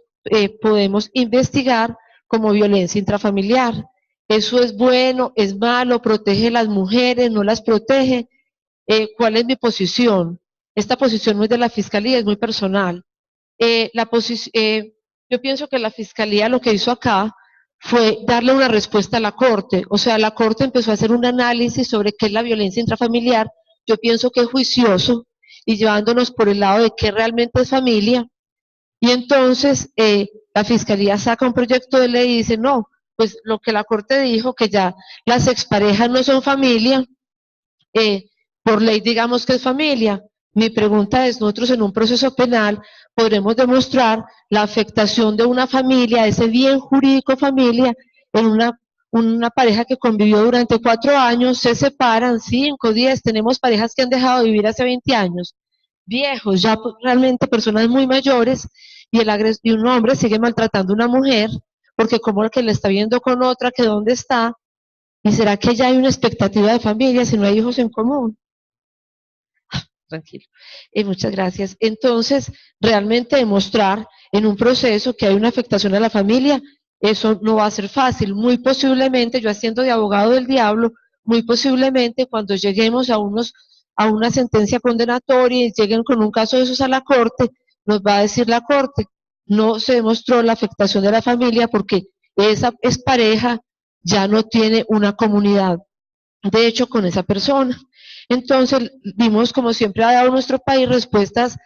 podemos investigar como violencia intrafamiliar. Eso es bueno, es malo, protege a las mujeres, no las protege. ¿Cuál es mi posición? Esta posición no es de la Fiscalía, es muy personal. Yo pienso que la Fiscalía lo que hizo acá fue darle una respuesta a la Corte. O sea, la Corte empezó a hacer un análisis sobre qué es la violencia intrafamiliar. Yo pienso que es juicioso y llevándonos por el lado de qué realmente es familia. Y entonces la Fiscalía saca un proyecto de ley y dice, no, pues lo que la Corte dijo, que ya las exparejas no son familia, por ley digamos que es familia. Mi pregunta es, nosotros en un proceso penal podremos demostrar la afectación de una familia, ese bien jurídico familia, en una pareja que convivió durante 4 años, se separan, 5, 10, tenemos parejas que han dejado de vivir hace 20 años, viejos, ya realmente personas muy mayores, y un hombre sigue maltratando a una mujer, porque como que le está viendo con otra, que dónde está, y será que ya hay una expectativa de familia si no hay hijos en común. Tranquilo. Muchas gracias. Entonces, realmente demostrar en un proceso que hay una afectación a la familia, eso no va a ser fácil. Muy posiblemente, yo haciendo de abogado del diablo, muy posiblemente cuando lleguemos a una sentencia condenatoria y lleguen con un caso de esos a la Corte, nos va a decir la Corte, no se demostró la afectación de la familia porque esa expareja ya no tiene una comunidad, de hecho, con esa persona. Entonces, vimos como siempre ha dado nuestro país respuestas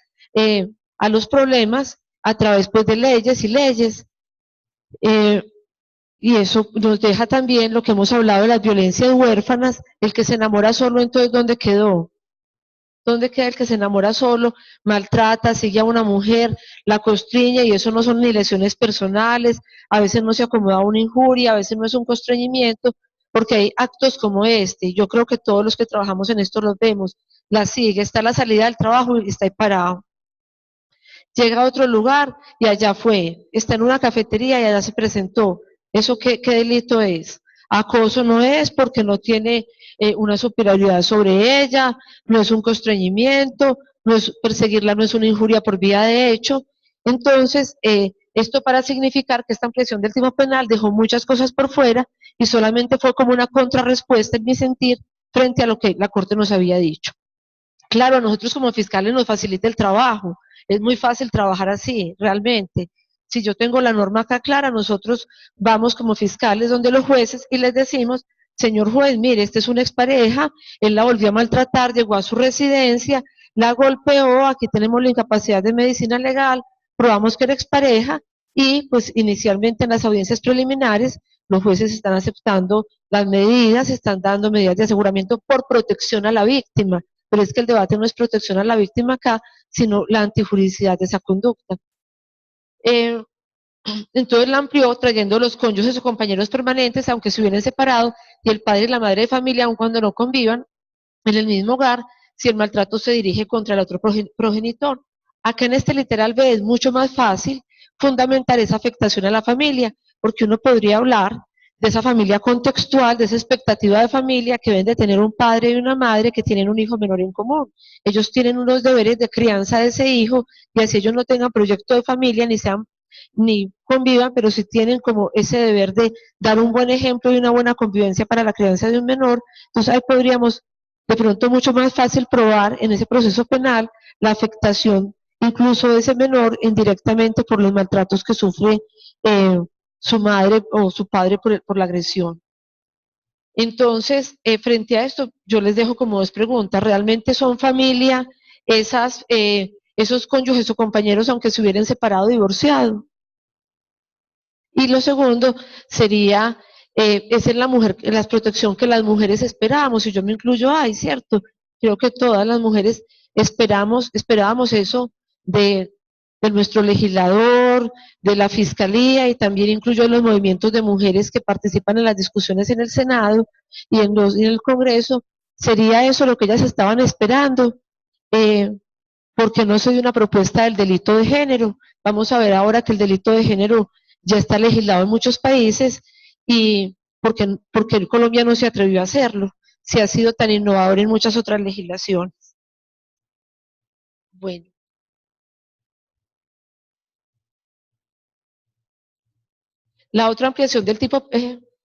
a los problemas a través pues, de leyes y leyes. Y eso nos deja también lo que hemos hablado de las violencias huérfanas, el que se enamora solo, entonces, ¿dónde quedó? ¿Dónde queda el que se enamora solo, maltrata, sigue a una mujer, la constriña, y eso no son ni lesiones personales, a veces no se acomoda una injuria, a veces no es un constreñimiento, porque hay actos como este, yo creo que todos los que trabajamos en esto los vemos, la sigue, está a la salida del trabajo y está ahí parado. Llega a otro lugar y allá fue, está en una cafetería y allá se presentó. ¿Eso qué delito es? Acoso no es porque no tiene una superioridad sobre ella, no es un constreñimiento, no es perseguirla, no es una injuria por vía de hecho. Entonces, esto para significar que esta ampliación del tipo penal dejó muchas cosas por fuera y solamente fue como una contrarrespuesta en mi sentir frente a lo que la Corte nos había dicho. Claro, a nosotros como fiscales nos facilita el trabajo, es muy fácil trabajar así, realmente. Si yo tengo la norma acá clara, nosotros vamos como fiscales donde los jueces y les decimos, señor juez, mire, esta es una expareja, él la volvió a maltratar, llegó a su residencia, la golpeó, aquí tenemos la incapacidad de medicina legal, probamos que era expareja y pues inicialmente en las audiencias preliminares los jueces están aceptando las medidas, están dando medidas de aseguramiento por protección a la víctima, pero es que el debate no es protección a la víctima acá, sino la antijuridicidad de esa conducta. Entonces la amplió trayendo los cónyuges o compañeros permanentes, aunque se hubieran separado, y el padre y la madre de familia, aun cuando no convivan en el mismo hogar, si el maltrato se dirige contra el otro progenitor. Acá en este literal B es mucho más fácil fundamentar esa afectación a la familia, porque uno podría hablar de esa familia contextual, de esa expectativa de familia que deben de tener un padre y una madre que tienen un hijo menor en común. Ellos tienen unos deberes de crianza de ese hijo y así ellos no tengan proyecto de familia ni sean ni convivan, pero sí tienen como ese deber de dar un buen ejemplo y una buena convivencia para la crianza de un menor. Entonces ahí podríamos de pronto mucho más fácil probar en ese proceso penal la afectación incluso de ese menor indirectamente por los maltratos que sufre su madre o su padre por la agresión. Entonces, frente a esto, yo les dejo como dos preguntas. ¿Realmente son familia esos cónyuges o compañeros aunque se hubieran separado o divorciado? Y lo segundo sería, esa es la protección que las mujeres esperamos, y yo me incluyo ahí, ¿cierto? Creo que todas las mujeres esperábamos eso de nuestro legislador, de la fiscalía, y también incluyo los movimientos de mujeres que participan en las discusiones en el Senado y en el Congreso. ¿Sería eso lo que ellas estaban esperando? Porque no soy una propuesta del delito de género. Vamos a ver ahora que el delito de género ya está legislado en muchos países, y porque Colombia no se atrevió a hacerlo, si ha sido tan innovador en muchas otras legislaciones. Bueno. La otra ampliación del tipo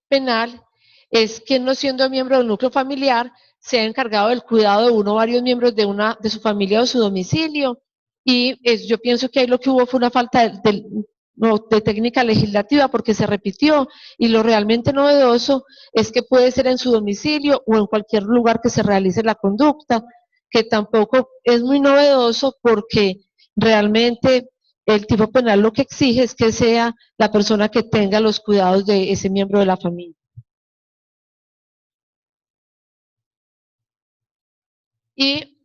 penal es que no siendo miembro del núcleo familiar sea encargado del cuidado de uno o varios miembros de su familia o su domicilio, y yo pienso que ahí lo que hubo fue una falta de técnica legislativa porque se repitió, y lo realmente novedoso es que puede ser en su domicilio o en cualquier lugar que se realice la conducta, que tampoco es muy novedoso porque realmente el tipo penal lo que exige es que sea la persona que tenga los cuidados de ese miembro de la familia. Y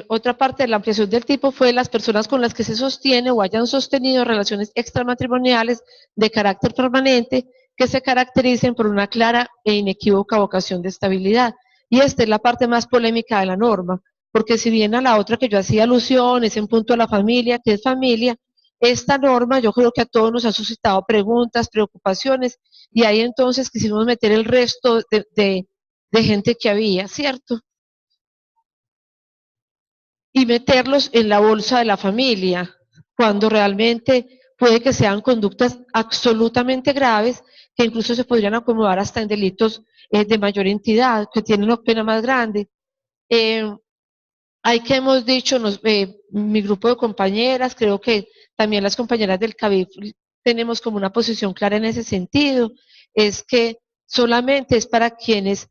otra parte de la ampliación del tipo fue las personas con las que se sostiene o hayan sostenido relaciones extramatrimoniales de carácter permanente que se caractericen por una clara e inequívoca vocación de estabilidad. Y esta es la parte más polémica de la norma, porque si bien a la otra que yo hacía alusión es en punto a la familia, que es familia, esta norma yo creo que a todos nos ha suscitado preguntas, preocupaciones, y ahí entonces quisimos meter el resto de gente que había, ¿cierto? Y meterlos en la bolsa de la familia, cuando realmente puede que sean conductas absolutamente graves, que incluso se podrían acomodar hasta en delitos de mayor entidad, que tienen una pena más grande. Hay que hemos dicho, mi grupo de compañeras, creo que también las compañeras del CABIF tenemos como una posición clara en ese sentido, es que solamente es para quienes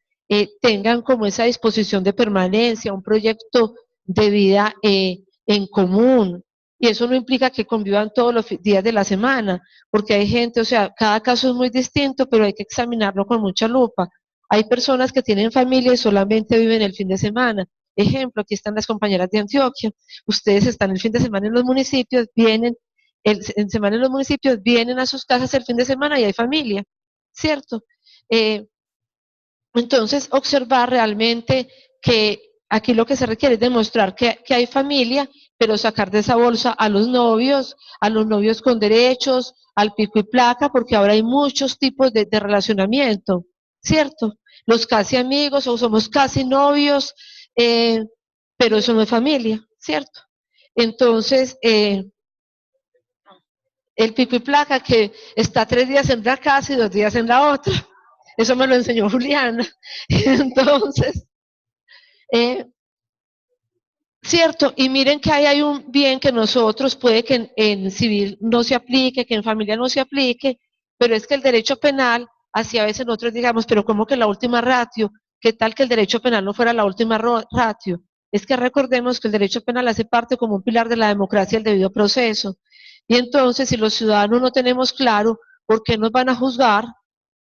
tengan como esa disposición de permanencia, un proyecto de vida en común, y eso no implica que convivan todos los días de la semana, porque hay gente, o sea, cada caso es muy distinto, pero hay que examinarlo con mucha lupa. Hay personas que tienen familia y solamente viven el fin de semana. Ejemplo, aquí están las compañeras de Antioquia. Ustedes están el fin de semana en los municipios, vienen vienen a sus casas el fin de semana y hay familia, ¿cierto? Entonces, observar realmente que aquí lo que se requiere es demostrar que hay familia, pero sacar de esa bolsa a los novios con derechos, al pico y placa, porque ahora hay muchos tipos de relacionamiento, ¿cierto? Los casi amigos o somos casi novios, pero eso no es familia, ¿cierto? Entonces, el pico y placa que está 3 días en la casa y 2 días en la otra. Eso me lo enseñó Juliana. Entonces, cierto, y miren que ahí hay un bien que nosotros puede que en civil no se aplique, que en familia no se aplique, pero es que el derecho penal, así a veces nosotros digamos, pero como que la última ratio, ¿qué tal que el derecho penal no fuera la última ratio? Es que recordemos que el derecho penal hace parte como un pilar de la democracia y el debido proceso. Y entonces, si los ciudadanos no tenemos claro por qué nos van a juzgar,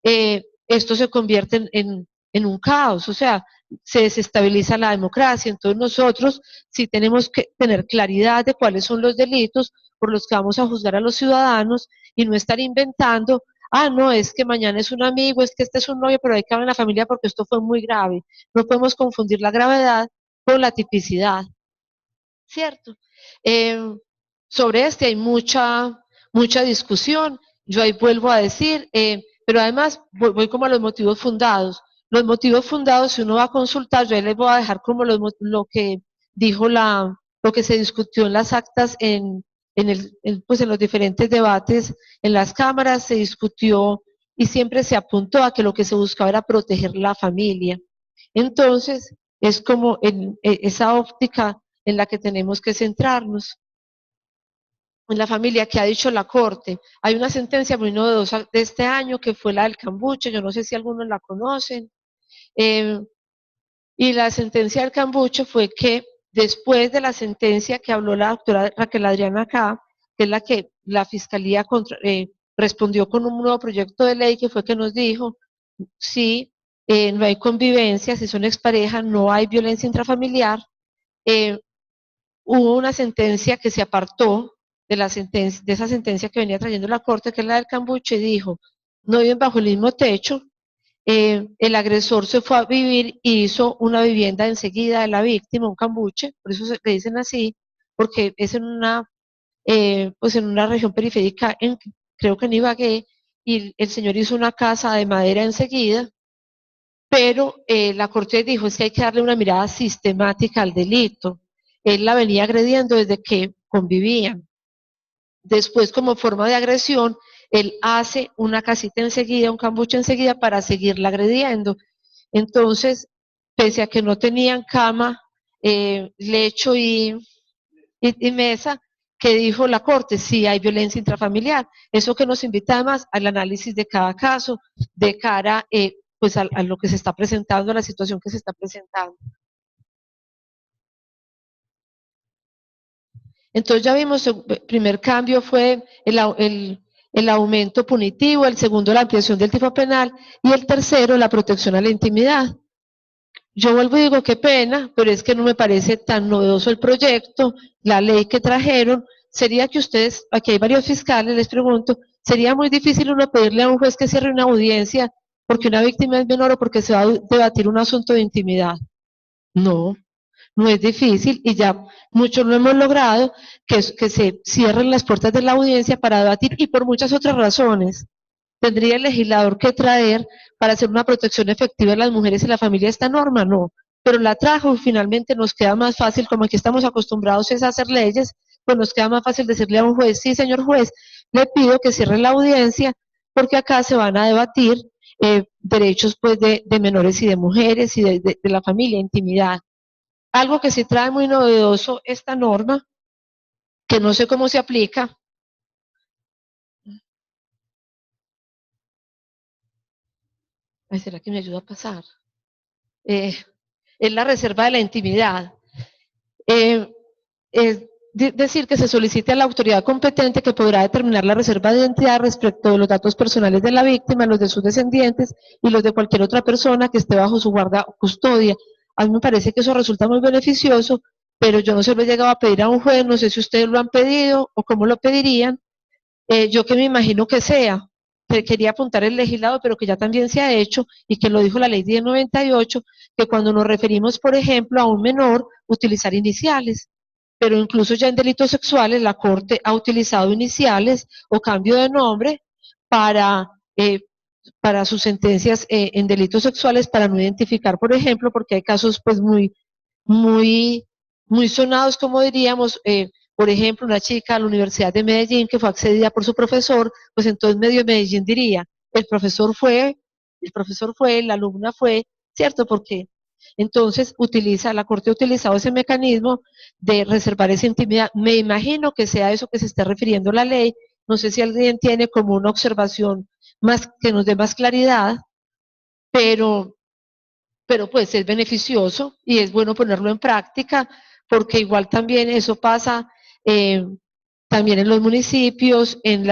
esto se convierte en un caos, o sea, se desestabiliza la democracia. Entonces nosotros sí tenemos que tener claridad de cuáles son los delitos por los que vamos a juzgar a los ciudadanos y no estar inventando, no, es que mañana es un amigo, es que este es un novio, pero hay que hablar en la familia porque esto fue muy grave. No podemos confundir la gravedad con la tipicidad, ¿cierto? Sobre hay mucha discusión. Yo ahí vuelvo a decir, pero además voy como a los motivos fundados. Los motivos fundados, si uno va a consultar, yo ahí les voy a dejar como lo que dijo lo que se discutió en las actas en pues en los diferentes debates en las cámaras se discutió y siempre se apuntó a que lo que se buscaba era proteger la familia. Entonces, es como en esa óptica en la que tenemos que centrarnos. En la familia, que ha dicho la Corte. Hay una sentencia muy novedosa de este año que fue la del Cambuche, yo no sé si algunos la conocen, y la sentencia del Cambuche fue que después de la sentencia que habló la doctora Raquel Adriana acá, que es la que la Fiscalía respondió con un nuevo proyecto de ley que fue que nos dijo, si no hay convivencia, si son exparejas, no hay violencia intrafamiliar, hubo una sentencia que se apartó de esa sentencia que venía trayendo la Corte, que es la del Cambuche, y dijo, no viven bajo el mismo techo, el agresor se fue a vivir y hizo una vivienda enseguida de la víctima, un cambuche, por eso le dicen así, porque es en pues en una región periférica, creo que en Ibagué, y el señor hizo una casa de madera enseguida, pero la Corte dijo es que hay que darle una mirada sistemática al delito. Él la venía agrediendo desde que convivían. Después, como forma de agresión, él hace una casita enseguida, un cambuche enseguida para seguirla agrediendo. Entonces, pese a que no tenían cama, lecho y mesa, que dijo la Corte, sí hay violencia intrafamiliar. Eso que nos invita además al análisis de cada caso, de cara pues a lo que se está presentando, a la situación que se está presentando. Entonces ya vimos, el primer cambio fue el aumento punitivo, el segundo la ampliación del tipo penal y el tercero la protección a la intimidad. Yo vuelvo y digo, qué pena, pero es que no me parece tan novedoso el proyecto, la ley que trajeron. Sería que ustedes, aquí hay varios fiscales, les pregunto, sería muy difícil uno pedirle a un juez que cierre una audiencia porque una víctima es menor o porque se va a debatir un asunto de intimidad. No, no es difícil y ya muchos lo hemos logrado, que se cierren las puertas de la audiencia para debatir y por muchas otras razones. ¿Tendría el legislador que traer para hacer una protección efectiva de las mujeres y la familia esta norma? No, pero la trajo y finalmente nos queda más fácil, como aquí estamos acostumbrados a hacer leyes, pues nos queda más fácil decirle a un juez, sí señor juez, le pido que cierre la audiencia porque acá se van a debatir derechos pues de menores y de mujeres y de la familia, intimidad. Algo que sí trae muy novedoso esta norma, que no sé cómo se aplica. Ay, ¿será que me ayuda a pasar? Es la reserva de la intimidad. Es decir, que se solicite a la autoridad competente que podrá determinar la reserva de identidad respecto de los datos personales de la víctima, los de sus descendientes y los de cualquier otra persona que esté bajo su guarda o custodia. A mí me parece que eso resulta muy beneficioso, pero yo no se lo he llegado a pedir a un juez, no sé si ustedes lo han pedido o cómo lo pedirían. Yo que me imagino que sea, que quería apuntar el legislado, pero que ya también se ha hecho y que lo dijo la ley 1098, que cuando nos referimos, por ejemplo, a un menor, utilizar iniciales. Pero incluso ya en delitos sexuales la Corte ha utilizado iniciales o cambio de nombre para, sus sentencias en delitos sexuales para no identificar, por ejemplo, porque hay casos pues muy sonados, como diríamos, por ejemplo, una chica a la Universidad de Medellín que fue accedida por su profesor, pues entonces medio Medellín diría, el profesor fue, la alumna fue, ¿cierto? Porque entonces la Corte ha utilizado ese mecanismo de reservar esa intimidad. Me imagino que sea eso que se está refiriendo la ley. No sé si alguien tiene como una observación más que nos dé más claridad, pero pues es beneficioso y es bueno ponerlo en práctica, porque igual también eso pasa también en los municipios, en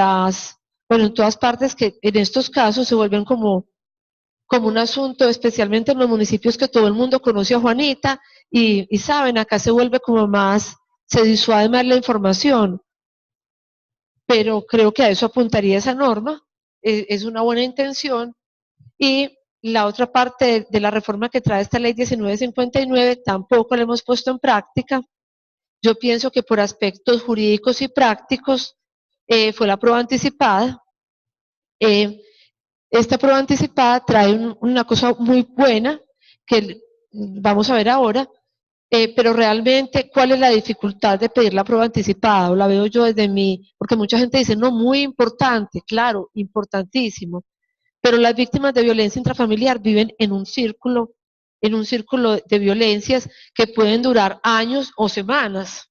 todas partes, que en estos casos se vuelven como un asunto, especialmente en los municipios que todo el mundo conoce a Juanita y saben, acá se vuelve como más, se disuade más la información, pero creo que a eso apuntaría esa norma, es una buena intención. Y la otra parte de la reforma que trae esta ley 1959 tampoco la hemos puesto en práctica. Yo pienso que por aspectos jurídicos y prácticos fue la prueba anticipada. Esta prueba anticipada trae una cosa muy buena que vamos a ver ahora, pero realmente, ¿cuál es la dificultad de pedir la prueba anticipada? O la veo yo desde mí, porque mucha gente dice, no, muy importante, claro, importantísimo, pero las víctimas de violencia intrafamiliar viven en un círculo de violencias que pueden durar años o semanas.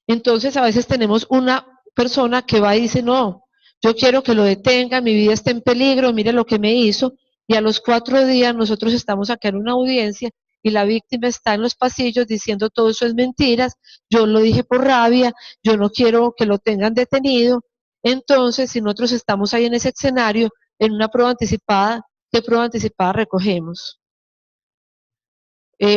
Entonces, a veces tenemos una persona que va y dice, no, yo quiero que lo detenga, mi vida está en peligro, mire lo que me hizo, y a los 4 días nosotros estamos acá en una audiencia y la víctima está en los pasillos diciendo todo eso es mentiras, yo lo dije por rabia, yo no quiero que lo tengan detenido. Entonces, si nosotros estamos ahí en ese escenario, en una prueba anticipada, ¿qué prueba anticipada recogemos?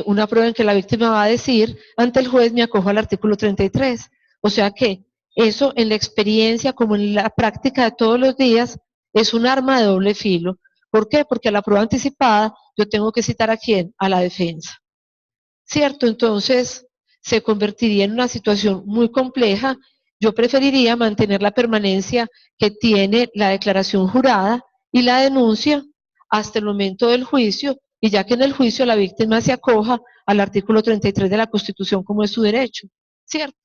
Una prueba en que la víctima va a decir, ante el juez me acojo al artículo 33. O sea que eso en la experiencia, como en la práctica de todos los días, es un arma de doble filo. ¿Por qué? Porque a la prueba anticipada yo tengo que citar ¿a quién? A la defensa. ¿Cierto? Entonces se convertiría en una situación muy compleja. Yo preferiría mantener la permanencia que tiene la declaración jurada y la denuncia hasta el momento del juicio, y ya que en el juicio la víctima se acoja al artículo 33 de la Constitución como es su derecho, ¿cierto?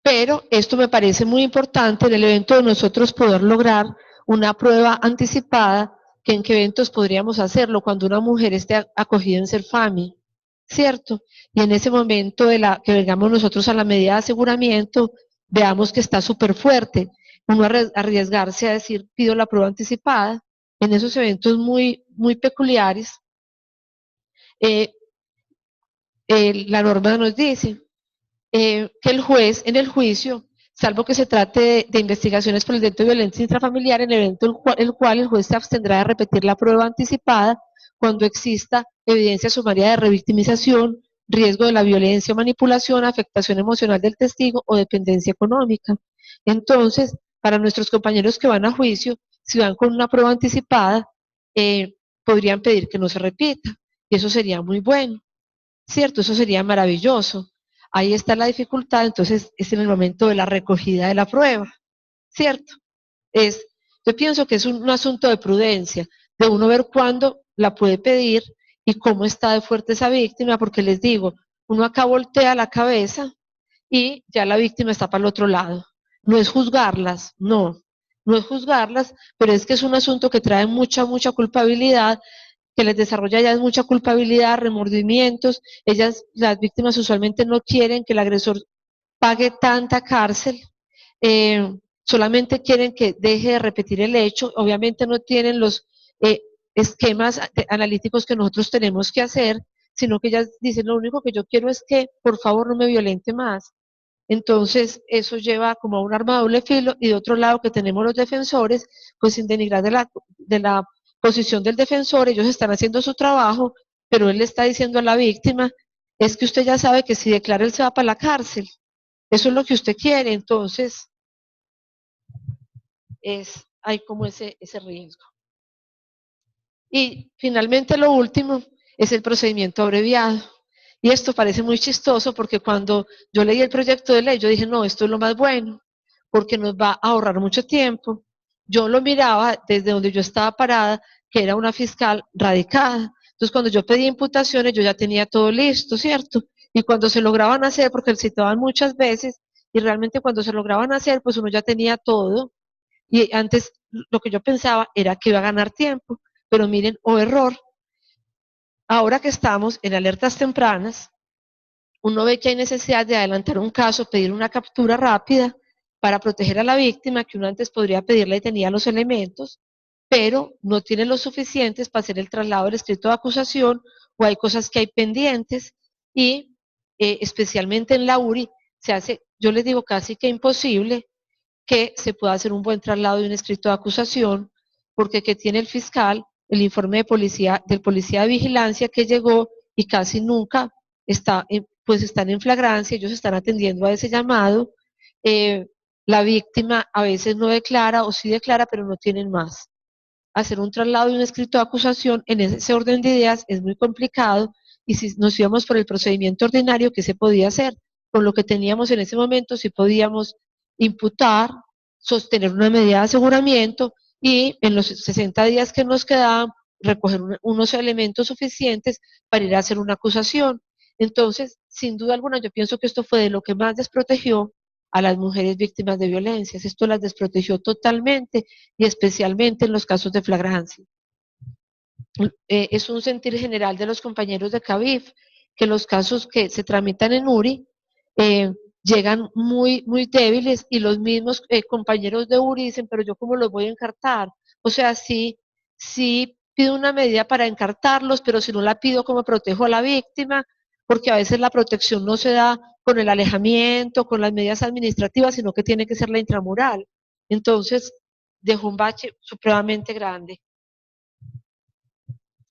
Pero esto me parece muy importante en el evento de nosotros poder lograr una prueba anticipada, que en qué eventos podríamos hacerlo cuando una mujer esté acogida en Serfami, ¿cierto? Y en ese momento que vengamos nosotros a la medida de aseguramiento, veamos que está súper fuerte, uno arriesgarse a decir pido la prueba anticipada, en esos eventos muy, muy peculiares, eh, la norma nos dice que el juez en el juicio, salvo que se trate de investigaciones por el delito de violencia intrafamiliar, en el evento el cual el juez se abstendrá de repetir la prueba anticipada cuando exista evidencia sumaria de revictimización, riesgo de la violencia o manipulación, afectación emocional del testigo o dependencia económica. Entonces, para nuestros compañeros que van a juicio, si van con una prueba anticipada, podrían pedir que no se repita, y eso sería muy bueno, ¿cierto? Eso sería maravilloso. Ahí está la dificultad, entonces es en el momento de la recogida de la prueba, ¿cierto? Yo pienso que es un asunto de prudencia, de uno ver cuándo la puede pedir y cómo está de fuerte esa víctima, porque les digo, uno acá voltea la cabeza y ya la víctima está para el otro lado. No es juzgarlas, no es juzgarlas, pero es que es un asunto que trae mucha, mucha culpabilidad, que les desarrolla ya mucha culpabilidad, remordimientos. Las víctimas usualmente no quieren que el agresor pague tanta cárcel, solamente quieren que deje de repetir el hecho. Obviamente no tienen los esquemas analíticos que nosotros tenemos que hacer, sino que ellas dicen, lo único que yo quiero es que por favor no me violente más. Entonces, eso lleva como a un arma de doble filo, y de otro lado que tenemos los defensores, pues sin denigrar de la posición del defensor, ellos están haciendo su trabajo, pero él le está diciendo a la víctima, es que usted ya sabe que si declara él se va para la cárcel, eso es lo que usted quiere. Entonces, hay como ese riesgo. Y finalmente lo último es el procedimiento abreviado. Y esto parece muy chistoso porque cuando yo leí el proyecto de ley, yo dije, no, esto es lo más bueno, porque nos va a ahorrar mucho tiempo. Yo lo miraba desde donde yo estaba parada, que era una fiscal radicada. Entonces, cuando yo pedí imputaciones, yo ya tenía todo listo, ¿cierto? Y cuando se lograban hacer, porque el citaban muchas veces, y realmente cuando se lograban hacer, pues uno ya tenía todo. Y antes lo que yo pensaba era que iba a ganar tiempo, pero miren, error. Ahora que estamos en alertas tempranas, uno ve que hay necesidad de adelantar un caso, pedir una captura rápida para proteger a la víctima, que uno antes podría pedirle y tenía los elementos, pero no tiene los suficientes para hacer el traslado del escrito de acusación, o hay cosas que hay pendientes, y especialmente en la URI se hace, yo les digo, casi que imposible que se pueda hacer un buen traslado de un escrito de acusación, porque que tiene el fiscal el informe de policía, del policía de vigilancia que llegó y casi nunca pues están en flagrancia, ellos están atendiendo a ese llamado, la víctima a veces no declara o sí declara, pero no tienen más. Hacer un traslado de un escrito de acusación en ese orden de ideas es muy complicado, y si nos íbamos por el procedimiento ordinario, ¿qué se podía hacer? Con lo que teníamos en ese momento, si podíamos imputar, sostener una medida de aseguramiento y en los 60 días que nos quedaban, recoger unos elementos suficientes para ir a hacer una acusación. Entonces, sin duda alguna, yo pienso que esto fue de lo que más desprotegió a las mujeres víctimas de violencias. Esto las desprotegió totalmente y especialmente en los casos de flagrancia. Es un sentir general de los compañeros de CABIF que los casos que se tramitan en URI llegan muy débiles y los mismos compañeros de URI dicen, pero yo cómo los voy a encartar. O sea, sí pido una medida para encartarlos, pero si no la pido, ¿cómo protejo a la víctima? Porque a veces la protección no se da con el alejamiento, con las medidas administrativas, sino que tiene que ser la intramural. Entonces, dejó un bache supremamente grande.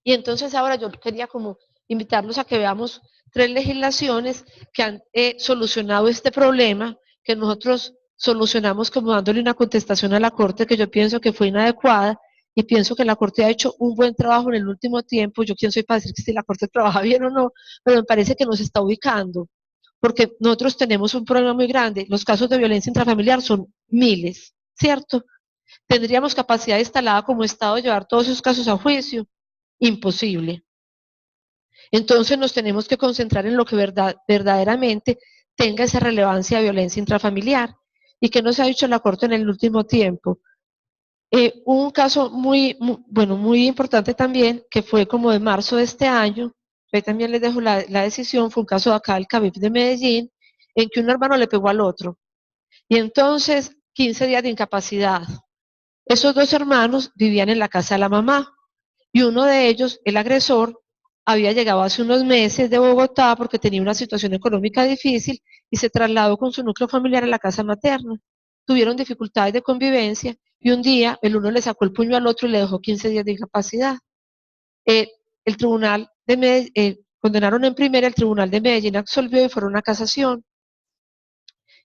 Y entonces ahora yo quería como invitarlos a que veamos 3 legislaciones que han solucionado este problema, que nosotros solucionamos como dándole una contestación a la Corte que yo pienso que fue inadecuada, y pienso que la Corte ha hecho un buen trabajo en el último tiempo. Yo quién soy para decir que si la Corte trabaja bien o no, pero me parece que nos está ubicando, porque nosotros tenemos un problema muy grande. Los casos de violencia intrafamiliar son miles, ¿cierto? ¿Tendríamos capacidad instalada como Estado de llevar todos esos casos a juicio? Imposible. Entonces nos tenemos que concentrar en lo que verdaderamente tenga esa relevancia de violencia intrafamiliar. ¿Y qué nos ha dicho la Corte en el último tiempo? Un caso muy importante también, que fue como de marzo de este año, ahí también les dejo la decisión, fue un caso de acá del CABIF de Medellín, en que un hermano le pegó al otro. Y entonces, 15 días de incapacidad. Esos 2 hermanos vivían en la casa de la mamá, y uno de ellos, el agresor, había llegado hace unos meses de Bogotá porque tenía una situación económica difícil y se trasladó con su núcleo familiar a la casa materna. Tuvieron dificultades de convivencia y un día el uno le sacó el puño al otro y le dejó 15 días de incapacidad. El tribunal de Medellín, condenaron en primera, el tribunal de Medellín absolvió y fueron a casación.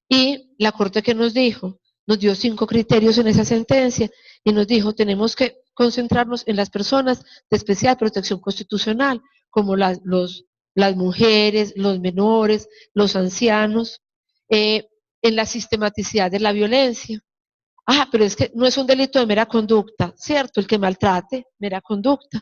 Y la Corte, ¿qué nos dijo? Nos dio 5 criterios en esa sentencia y nos dijo, tenemos que concentrarnos en las personas de especial protección constitucional, como las mujeres, los menores, los ancianos, en la sistematicidad de la violencia. Pero es que no es un delito de mera conducta, ¿cierto? El que maltrate, mera conducta.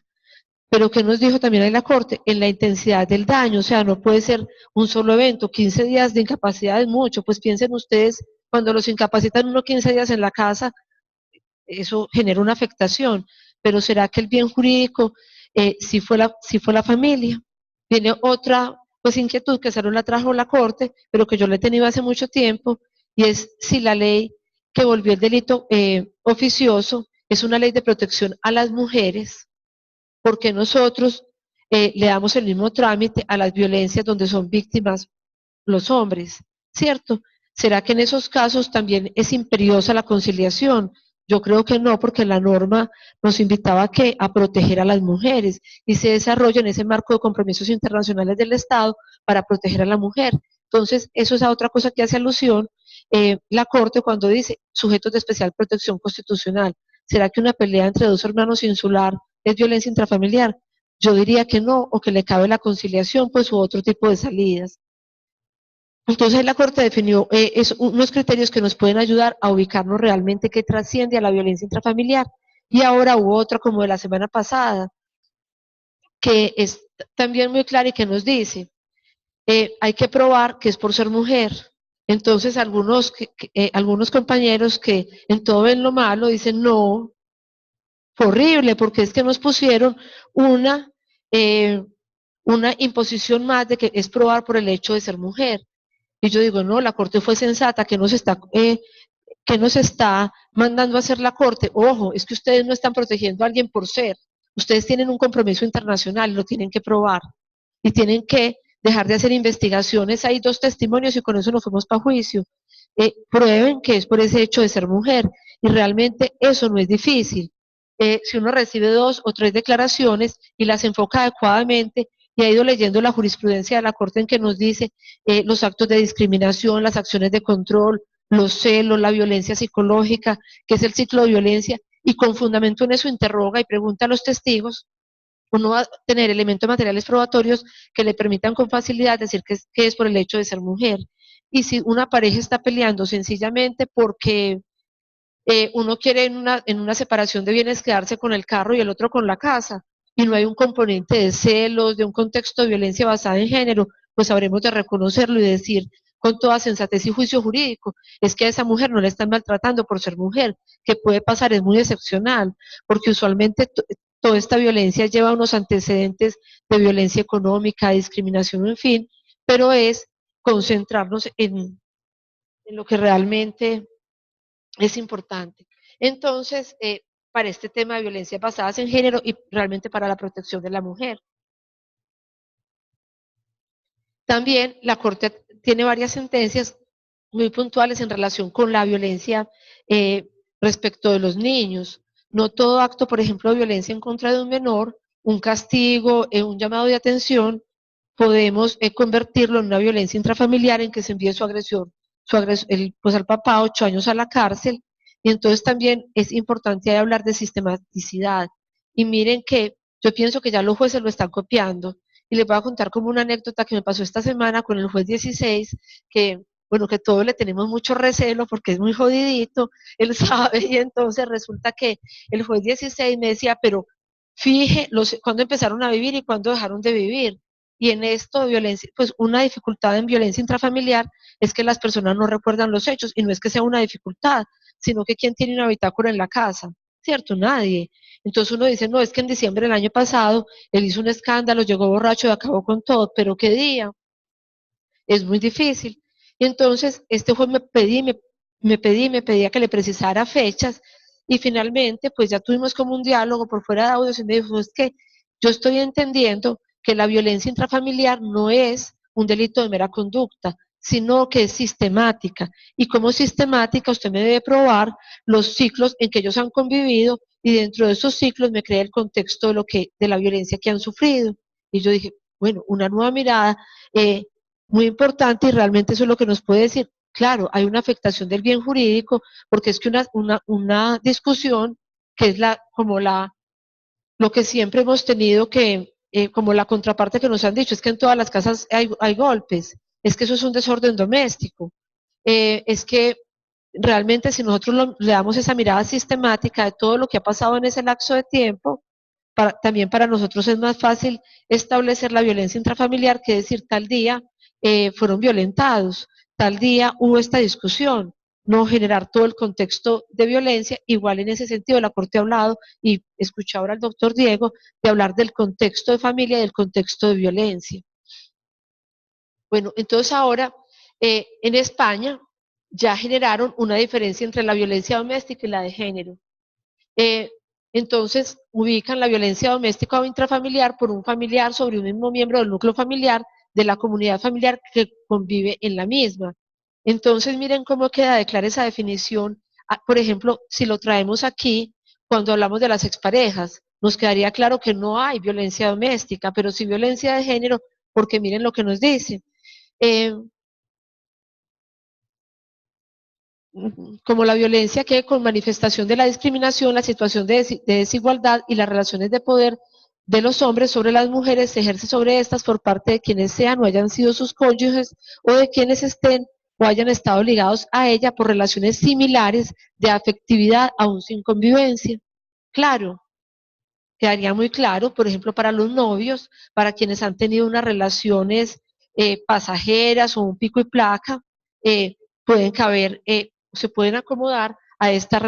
Pero ¿qué nos dijo también ahí la Corte? En la intensidad del daño, o sea, no puede ser un solo evento. 15 días de incapacidad es mucho. Pues piensen ustedes, cuando los incapacitan uno 15 días en la casa, eso genera una afectación. Pero ¿será que el bien jurídico sí fue la familia? Viene otra pues inquietud que solo la trajo la Corte, pero que yo la he tenido hace mucho tiempo, y es si la ley que volvió el delito oficioso es una ley de protección a las mujeres, porque nosotros le damos el mismo trámite a las violencias donde son víctimas los hombres, ¿cierto? ¿Será que en esos casos también es imperiosa la conciliación? Yo creo que no, porque la norma nos invitaba a proteger a las mujeres y se desarrolla en ese marco de compromisos internacionales del Estado para proteger a la mujer. Entonces, eso es a otra cosa que hace alusión la Corte cuando dice sujetos de especial protección constitucional. ¿Será que una pelea entre 2 hermanos insular es violencia intrafamiliar? Yo diría que no, o que le cabe la conciliación, pues, u otro tipo de salidas. Entonces la Corte definió unos criterios que nos pueden ayudar a ubicarnos realmente qué trasciende a la violencia intrafamiliar. Y ahora hubo otra como de la semana pasada, que es también muy clara y que nos dice, hay que probar que es por ser mujer. Entonces algunos compañeros que en todo ven lo malo dicen, no, fue horrible, porque es que nos pusieron una imposición más de que es probar por el hecho de ser mujer. Y yo digo, no, la Corte fue sensata, que nos está mandando a hacer la Corte. Ojo, es que ustedes no están protegiendo a alguien por ser. Ustedes tienen un compromiso internacional, lo tienen que probar. Y tienen que dejar de hacer investigaciones. Hay 2 testimonios y con eso nos fuimos para juicio. Prueben que es por ese hecho de ser mujer. Y realmente eso no es difícil. Si uno recibe 2 o 3 declaraciones y las enfoca adecuadamente, y ha ido leyendo la jurisprudencia de la Corte en que nos dice los actos de discriminación, las acciones de control, los celos, la violencia psicológica, que es el ciclo de violencia, y con fundamento en eso interroga y pregunta a los testigos, uno va a tener elementos materiales probatorios que le permitan con facilidad decir que es por el hecho de ser mujer. Y si una pareja está peleando sencillamente porque uno quiere en una separación de bienes quedarse con el carro y el otro con la casa, y no hay un componente de celos, de un contexto de violencia basada en género, pues habremos de reconocerlo y decir con toda sensatez y juicio jurídico, es que a esa mujer no le están maltratando por ser mujer, que puede pasar, es muy excepcional, porque usualmente toda esta violencia lleva unos antecedentes de violencia económica, discriminación, en fin, pero es concentrarnos en lo que realmente es importante. Entonces, para este tema de violencias basadas en género y realmente para la protección de la mujer. También la Corte tiene varias sentencias muy puntuales en relación con la violencia respecto de los niños. No todo acto, por ejemplo, de violencia en contra de un menor, un castigo, un llamado de atención, podemos convertirlo en una violencia intrafamiliar en que se envíe pues al papá 8 años a la cárcel. Y entonces también es importante hablar de sistematicidad. Y miren que yo pienso que ya los jueces lo están copiando. Y les voy a contar como una anécdota que me pasó esta semana con el juez 16, que bueno, que todos le tenemos mucho recelo porque es muy jodidito, él sabe, y entonces resulta que el juez 16 me decía, pero fije cuándo empezaron a vivir y cuándo dejaron de vivir. Y en esto de violencia, pues una dificultad en violencia intrafamiliar es que las personas no recuerdan los hechos, y no es que sea una dificultad, sino que ¿quién tiene una bitácora en la casa? ¿Cierto? Nadie. Entonces uno dice, no, es que en diciembre del año pasado él hizo un escándalo, llegó borracho y acabó con todo, pero ¿qué día? Es muy difícil. Y entonces este juez me pedía que le precisara fechas, y finalmente pues ya tuvimos como un diálogo por fuera de audios, y me dijo, es que yo estoy entendiendo que la violencia intrafamiliar no es un delito de mera conducta, sino que es sistemática, y como sistemática usted me debe probar los ciclos en que ellos han convivido, y dentro de esos ciclos me crea el contexto de la violencia que han sufrido. Y yo dije, bueno, una nueva mirada, muy importante, y realmente eso es lo que nos puede decir. Claro, hay una afectación del bien jurídico, porque es que una discusión que es lo que siempre hemos tenido que, como la contraparte que nos han dicho, es que en todas las casas hay golpes, es que eso es un desorden doméstico, es que realmente si nosotros le damos esa mirada sistemática de todo lo que ha pasado en ese lapso de tiempo, también para nosotros es más fácil establecer la violencia intrafamiliar, que decir tal día fueron violentados, tal día hubo esta discusión, no generar todo el contexto de violencia. Igual en ese sentido la Corte ha hablado, y escuché ahora al doctor Diego, de hablar del contexto de familia y del contexto de violencia. Bueno, entonces ahora en España ya generaron una diferencia entre la violencia doméstica y la de género. Entonces ubican la violencia doméstica o intrafamiliar por un familiar sobre un mismo miembro del núcleo familiar de la comunidad familiar que convive en la misma. Entonces miren cómo queda de clara esa definición. Por ejemplo, si lo traemos aquí, cuando hablamos de las exparejas, nos quedaría claro que no hay violencia doméstica, pero sí violencia de género, porque miren lo que nos dice. Como la violencia que con manifestación de la discriminación, la situación de desigualdad y las relaciones de poder de los hombres sobre las mujeres se ejerce sobre estas por parte de quienes sean o hayan sido sus cónyuges, o de quienes estén o hayan estado ligados a ella por relaciones similares de afectividad aún sin convivencia. Claro, quedaría muy claro, por ejemplo, para los novios, para quienes han tenido unas relaciones pasajeras o un pico y placa, pueden caber, se pueden acomodar a esta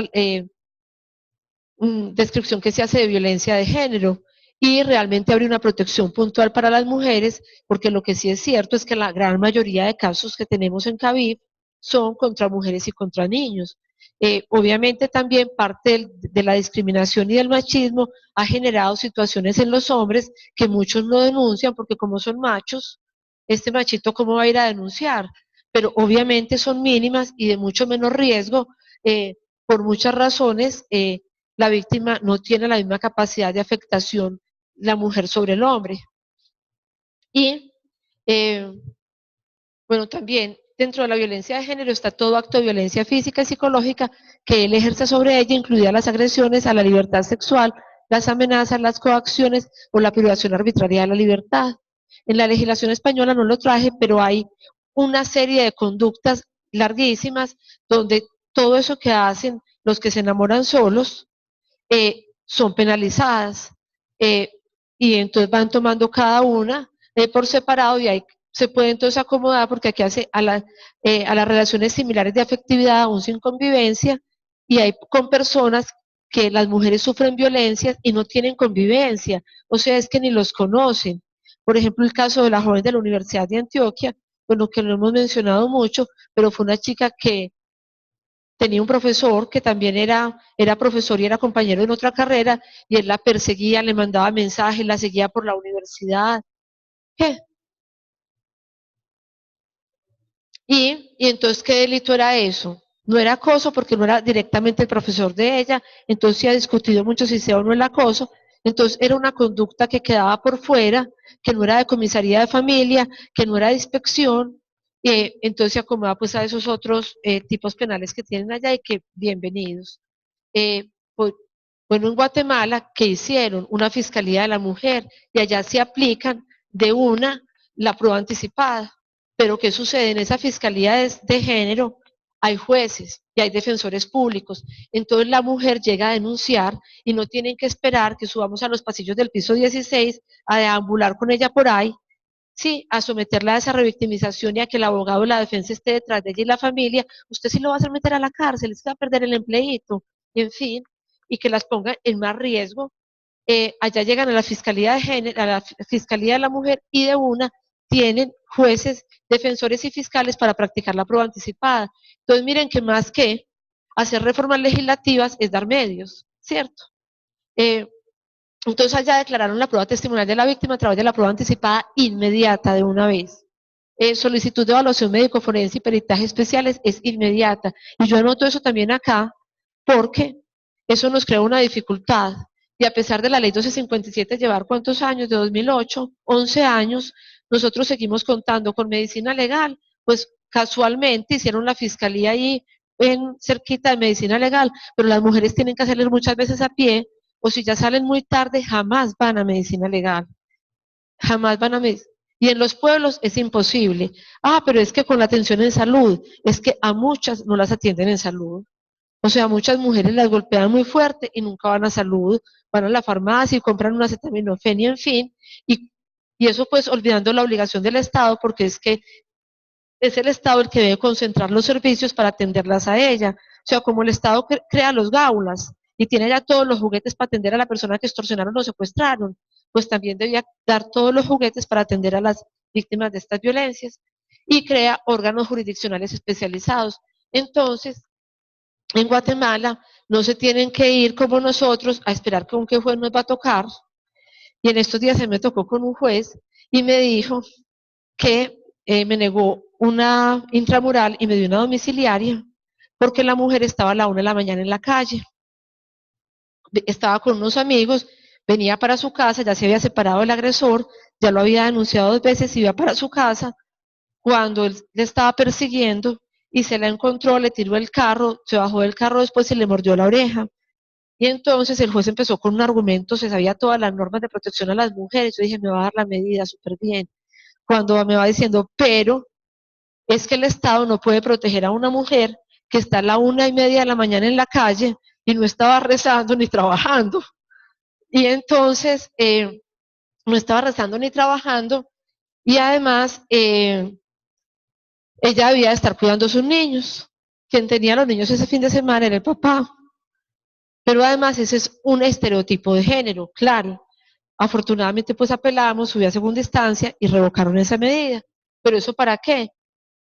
descripción que se hace de violencia de género, y realmente habría una protección puntual para las mujeres, porque lo que sí es cierto es que la gran mayoría de casos que tenemos en CAVIF son contra mujeres y contra niños. Obviamente también parte de la discriminación y del machismo ha generado situaciones en los hombres que muchos no denuncian, porque como son machos, este machito cómo va a ir a denunciar, pero obviamente son mínimas y de mucho menos riesgo, por muchas razones. La víctima no tiene la misma capacidad de afectación, la mujer sobre el hombre. Y bueno, también dentro de la violencia de género está todo acto de violencia física y psicológica que él ejerce sobre ella, incluidas las agresiones a la libertad sexual, las amenazas, las coacciones o la privación arbitraria de la libertad. En la legislación española no lo traje, pero hay una serie de conductas larguísimas donde todo eso que hacen los que se enamoran solos, son penalizadas. Y entonces van tomando cada una por separado y ahí se puede entonces acomodar porque aquí hace a las relaciones similares de afectividad aún sin convivencia y hay con personas que las mujeres sufren violencias y no tienen convivencia, o sea, es que ni los conocen. Por ejemplo, el caso de la joven de la Universidad de Antioquia, bueno, que lo hemos mencionado mucho, pero fue una chica que tenía un profesor que también era profesor y era compañero en otra carrera, y él la perseguía, le mandaba mensajes, la seguía por la universidad. ¿Qué? Y entonces, ¿qué delito era eso? No era acoso porque no era directamente el profesor de ella, entonces se ha discutido mucho si sea o no el acoso, entonces era una conducta que quedaba por fuera, que no era de comisaría de familia, que no era de inspección, entonces se acomoda pues a esos otros tipos penales que tienen allá y que bienvenidos. Pues, bueno, en Guatemala, ¿qué hicieron? Una fiscalía de la mujer, y allá se aplican de una la prueba anticipada. Pero ¿qué sucede? En esa fiscalía de género hay jueces y hay defensores públicos. Entonces la mujer llega a denunciar y no tienen que esperar que subamos a los pasillos del piso 16 a deambular con ella por ahí, sí, a someterla a esa revictimización y a que el abogado de la defensa esté detrás de ella y la familia. Usted sí lo va a hacer meter a la cárcel, es que va a perder el empleito, y en fin, y que las ponga en más riesgo. Allá llegan a la Fiscalía de Género, a la Fiscalía de la Mujer, y de una tienen jueces, defensores y fiscales para practicar la prueba anticipada. Entonces miren que más que hacer reformas legislativas es dar medios, ¿cierto? Entonces allá declararon la prueba testimonial de la víctima a través de la prueba anticipada inmediata de una vez. Solicitud de evaluación médico forense y peritaje especiales es inmediata. Y yo anoto eso también acá porque eso nos crea una dificultad. Y a pesar de la ley 1257 llevar ¿cuántos años? De 2008, 11 años, nosotros seguimos contando con medicina legal. Pues casualmente hicieron la fiscalía ahí en cerquita de medicina legal, pero las mujeres tienen que hacerles muchas veces a pie, o si ya salen muy tarde, jamás van a medicina legal. Jamás van a medicina. Y en los pueblos es imposible. Ah, pero es que con la atención en salud, es que a muchas no las atienden en salud. O sea, muchas mujeres las golpean muy fuerte y nunca van a salud, van a la farmacia y compran una acetaminofén y en fin, y eso pues olvidando la obligación del Estado, porque es que es el Estado el que debe concentrar los servicios para atenderlas a ella. O sea, como el Estado crea los gaulas y tiene ya todos los juguetes para atender a la persona que extorsionaron o secuestraron, pues también debía dar todos los juguetes para atender a las víctimas de estas violencias y crea órganos jurisdiccionales especializados. Entonces, en Guatemala no se tienen que ir como nosotros a esperar con qué juez nos va a tocar. Y en estos días se me tocó con un juez y me dijo que me negó una intramural y me dio una domiciliaria porque la mujer estaba a la 1 de la mañana en la calle. Estaba con unos amigos, venía para su casa, ya se había separado del agresor, ya lo había denunciado 2 veces, iba para su casa, cuando él le estaba persiguiendo y se la encontró, le tiró el carro, se bajó del carro después y le mordió la oreja. Y entonces el juez empezó con un argumento, se sabía todas las normas de protección a las mujeres. Yo dije, me va a dar la medida súper bien. Cuando me va diciendo, pero es que el Estado no puede proteger a una mujer que está a la 1:30 de la mañana en la calle y no estaba rezando ni trabajando. Y entonces no estaba rezando ni trabajando y además ella debía estar cuidando a sus niños. Quien tenía a los niños ese fin de semana era el papá. Pero además ese es un estereotipo de género, claro. Afortunadamente pues apelamos, subió a segunda instancia y revocaron esa medida. ¿Pero eso para qué?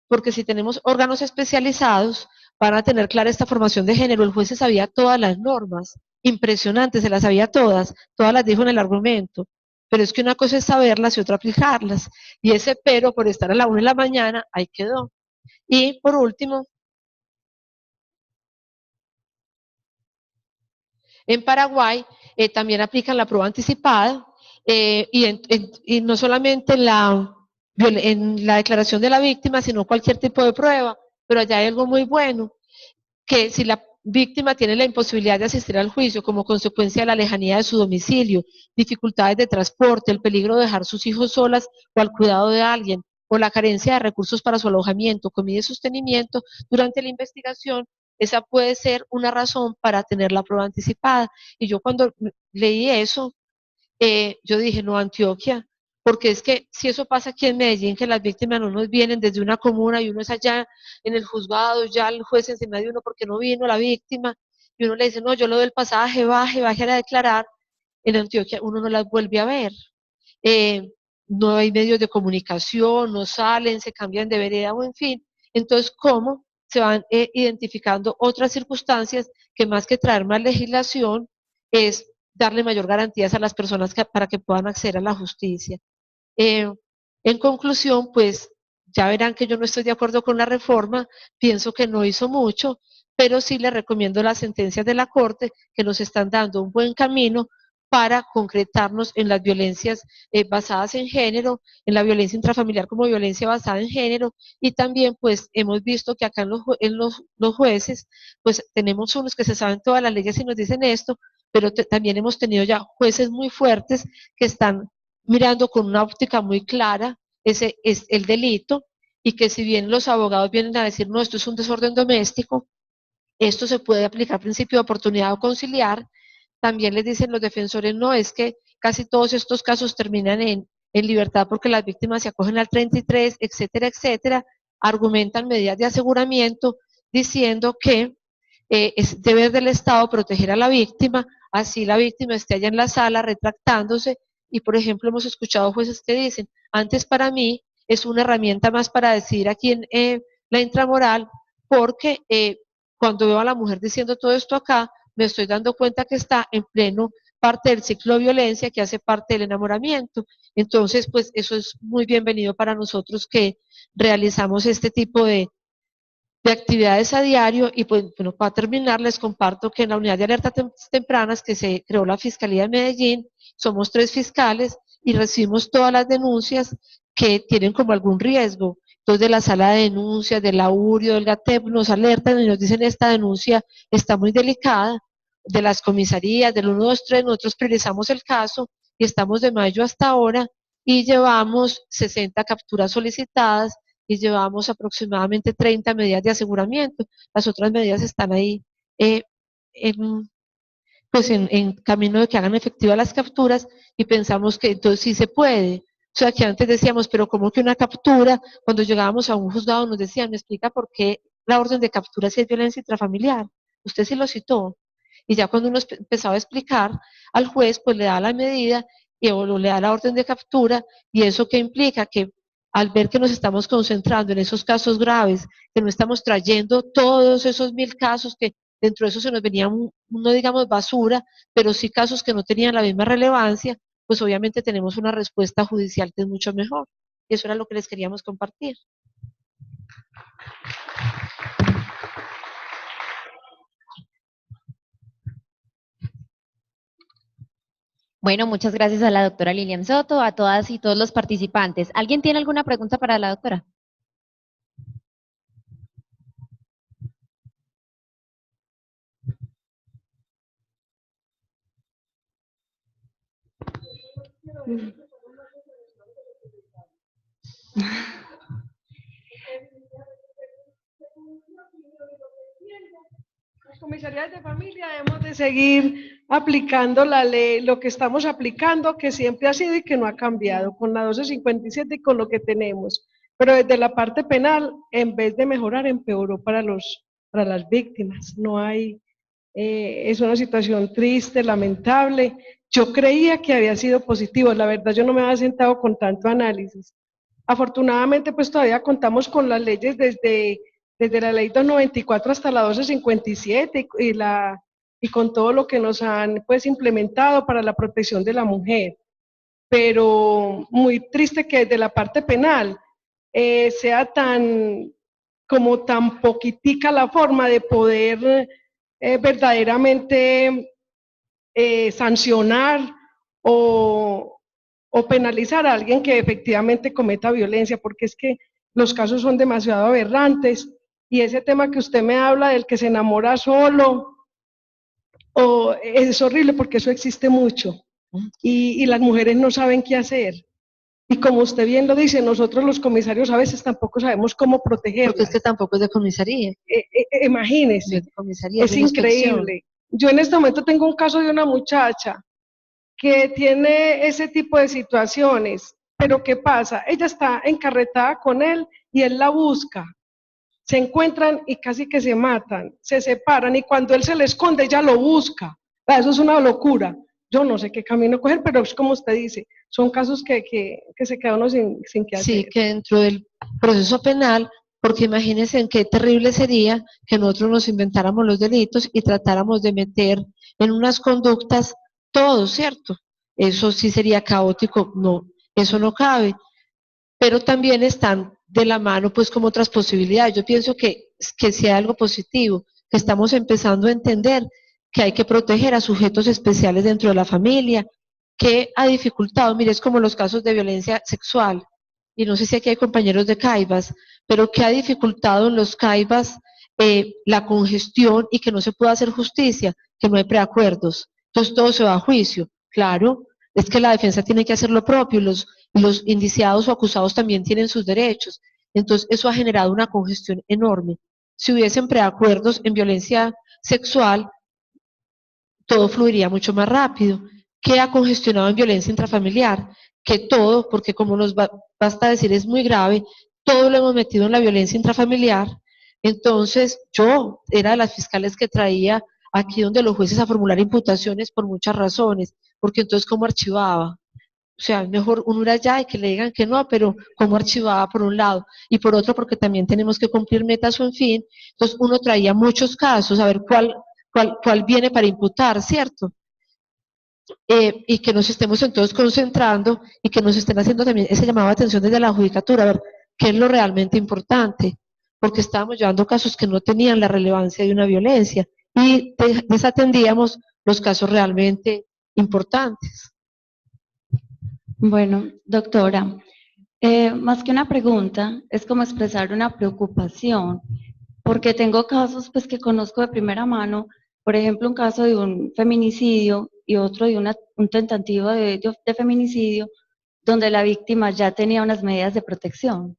Porque si tenemos órganos especializados, van a tener clara esta formación de género. El juez se sabía todas las normas, impresionante, se las sabía todas las dijo en el argumento. Pero es que una cosa es saberlas y otra aplicarlas. Y ese pero por estar a la 1 de la mañana, ahí quedó. Y por último, en Paraguay también aplican la prueba anticipada y no solamente en la declaración de la víctima, sino cualquier tipo de prueba. Pero allá hay algo muy bueno, que si la víctima tiene la imposibilidad de asistir al juicio como consecuencia de la lejanía de su domicilio, dificultades de transporte, el peligro de dejar sus hijos solas o al cuidado de alguien, o la carencia de recursos para su alojamiento, comida y sostenimiento, durante la investigación esa puede ser una razón para tener la prueba anticipada. Y yo cuando leí eso, yo dije, no, Antioquia, porque es que si eso pasa aquí en Medellín, que las víctimas no nos vienen desde una comuna y uno es allá en el juzgado, ya el juez encima de uno porque no vino la víctima, y uno le dice, no, yo lo del pasaje, baje a declarar, en Antioquia uno no las vuelve a ver. Eh, no hay medios de comunicación, no salen, se cambian de vereda o en fin. Entonces, ¿cómo se van identificando otras circunstancias que más que traer más legislación es darle mayor garantías a las personas para que puedan acceder a la justicia? En conclusión, pues ya verán que yo no estoy de acuerdo con la reforma, pienso que no hizo mucho, pero sí le recomiendo las sentencias de la Corte que nos están dando un buen camino para concretarnos en las violencias basadas en género, en la violencia intrafamiliar como violencia basada en género, y también pues hemos visto que acá los jueces, pues tenemos unos que se saben todas las leyes y nos dicen esto, pero también hemos tenido ya jueces muy fuertes que están mirando con una óptica muy clara ese es el delito, y que si bien los abogados vienen a decir, no, esto es un desorden doméstico, esto se puede aplicar principio de oportunidad o conciliar, también les dicen los defensores, no, es que casi todos estos casos terminan en libertad porque las víctimas se acogen al 33, etcétera, etcétera, argumentan medidas de aseguramiento diciendo que es deber del Estado proteger a la víctima, así la víctima esté allá en la sala retractándose, y por ejemplo hemos escuchado jueces que dicen, antes para mí es una herramienta más para decidir a quién la intramoral, porque cuando veo a la mujer diciendo todo esto acá, me estoy dando cuenta que está en pleno parte del ciclo de violencia que hace parte del enamoramiento. Entonces, pues eso es muy bienvenido para nosotros que realizamos este tipo de actividades a diario. Y pues, bueno, para terminar, les comparto que en la unidad de alertas tempranas que se creó la Fiscalía de Medellín, somos 3 fiscales y recibimos todas las denuncias que tienen como algún riesgo. Entonces, de la sala de denuncias, del AURIO, del GATEP, nos alertan y nos dicen esta denuncia está muy delicada. De las comisarías, del 123, nosotros priorizamos el caso y estamos de mayo hasta ahora y llevamos 60 capturas solicitadas y llevamos aproximadamente 30 medidas de aseguramiento. Las otras medidas están ahí en, pues en camino de que hagan efectivas las capturas, y pensamos que entonces sí se puede. O sea, que antes decíamos, pero ¿cómo que una captura? Cuando llegábamos a un juzgado nos decían, ¿me explica por qué la orden de captura si es violencia intrafamiliar? Usted sí lo citó. Y ya cuando uno empezaba a explicar al juez, pues le da la medida y le da la orden de captura, y eso que implica que al ver que nos estamos concentrando en esos casos graves, que no estamos trayendo todos esos 1000 casos que dentro de eso se nos venía, no digamos basura, pero sí casos que no tenían la misma relevancia, pues obviamente tenemos una respuesta judicial que es mucho mejor. Y eso era lo que les queríamos compartir. Bueno, muchas gracias a la doctora Lilian Soto, a todas y todos los participantes. ¿Alguien tiene alguna pregunta para la doctora? Las comisarías de familia debemos de seguir aplicando la ley, lo que estamos aplicando, que siempre ha sido y que no ha cambiado, con la 1257 y con lo que tenemos. Pero desde la parte penal, en vez de mejorar, empeoró para las víctimas. No hay, es una situación triste, lamentable. Yo creía que había sido positivo, la verdad yo no me había sentado con tanto análisis. Afortunadamente, pues todavía contamos con las leyes desde la ley 294 hasta la 1257 y con todo lo que nos han pues implementado para la protección de la mujer. Pero muy triste que desde la parte penal sea tan poquitica la forma de poder verdaderamente sancionar o penalizar a alguien que efectivamente cometa violencia, porque es que los casos son demasiado aberrantes. Y ese tema que usted me habla del que se enamora solo, es horrible porque eso existe mucho y las mujeres no saben qué hacer. Y como usted bien lo dice, nosotros los comisarios a veces tampoco sabemos cómo Porque protegerlas. es que tampoco es de comisaría, no Imagínese, es de comisaría, es de inspección. increíble. Yo en este momento tengo un caso de una muchacha que tiene ese tipo de situaciones, pero ¿qué pasa? Ella está encarretada con él y él la busca. Se encuentran y casi que se matan, se separan y cuando él se le esconde, ella lo busca. Eso es una locura. Yo no sé qué camino coger, pero es como usted dice, son casos que se queda uno sin qué Sí, hacer. que dentro del proceso penal, porque imagínense en qué terrible sería que nosotros nos inventáramos los delitos y tratáramos de meter en unas conductas todo, ¿cierto? Eso sí sería caótico, no, eso no cabe. Pero también están de la mano pues como otras posibilidades. Yo pienso que sea algo positivo, que estamos empezando a entender que hay que proteger a sujetos especiales dentro de la familia, que ha dificultado, mire, es como los casos de violencia sexual, y no sé si aquí hay compañeros de CAIBAS, pero que ha dificultado en los CAIBAS la congestión y que no se puede hacer justicia, que no hay preacuerdos. Entonces todo se va a juicio. Claro, es que la defensa tiene que hacer lo propio, los indiciados o acusados también tienen sus derechos. Entonces eso ha generado una congestión enorme. Si hubiesen preacuerdos en violencia sexual, todo fluiría mucho más rápido. ¿Qué ha congestionado en violencia intrafamiliar? Que todo, porque como nos basta decir es muy grave, todo lo hemos metido en la violencia intrafamiliar. Entonces yo era de las fiscales que traía aquí donde los jueces a formular imputaciones por muchas razones, porque entonces ¿cómo archivaba? O sea, mejor uno ir allá y que le digan que no, pero ¿cómo archivaba por un lado? Y por otro, porque también tenemos que cumplir metas o en fin. Entonces uno traía muchos casos, a ver cuál viene para imputar, ¿cierto? Y que nos estemos entonces concentrando y que nos estén haciendo también ese llamado de atención desde la judicatura, a ver qué es lo realmente importante, porque estábamos llevando casos que no tenían la relevancia de una violencia y desatendíamos los casos realmente importantes. Bueno, doctora, más que una pregunta, es como expresar una preocupación, porque tengo casos pues que conozco de primera mano, por ejemplo, un caso de un feminicidio y otro de un tentativo de feminicidio, donde la víctima ya tenía unas medidas de protección.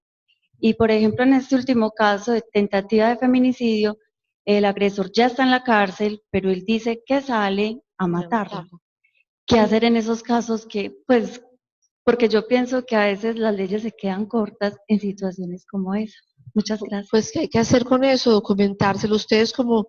Y por ejemplo, en este último caso de tentativa de feminicidio, el agresor ya está en la cárcel, pero él dice que sale a matarla. ¿Qué hacer en esos casos que, pues, porque yo pienso que a veces las leyes se quedan cortas en situaciones como esa? Muchas gracias. Pues, ¿qué hay que hacer con eso? Documentárselo ustedes como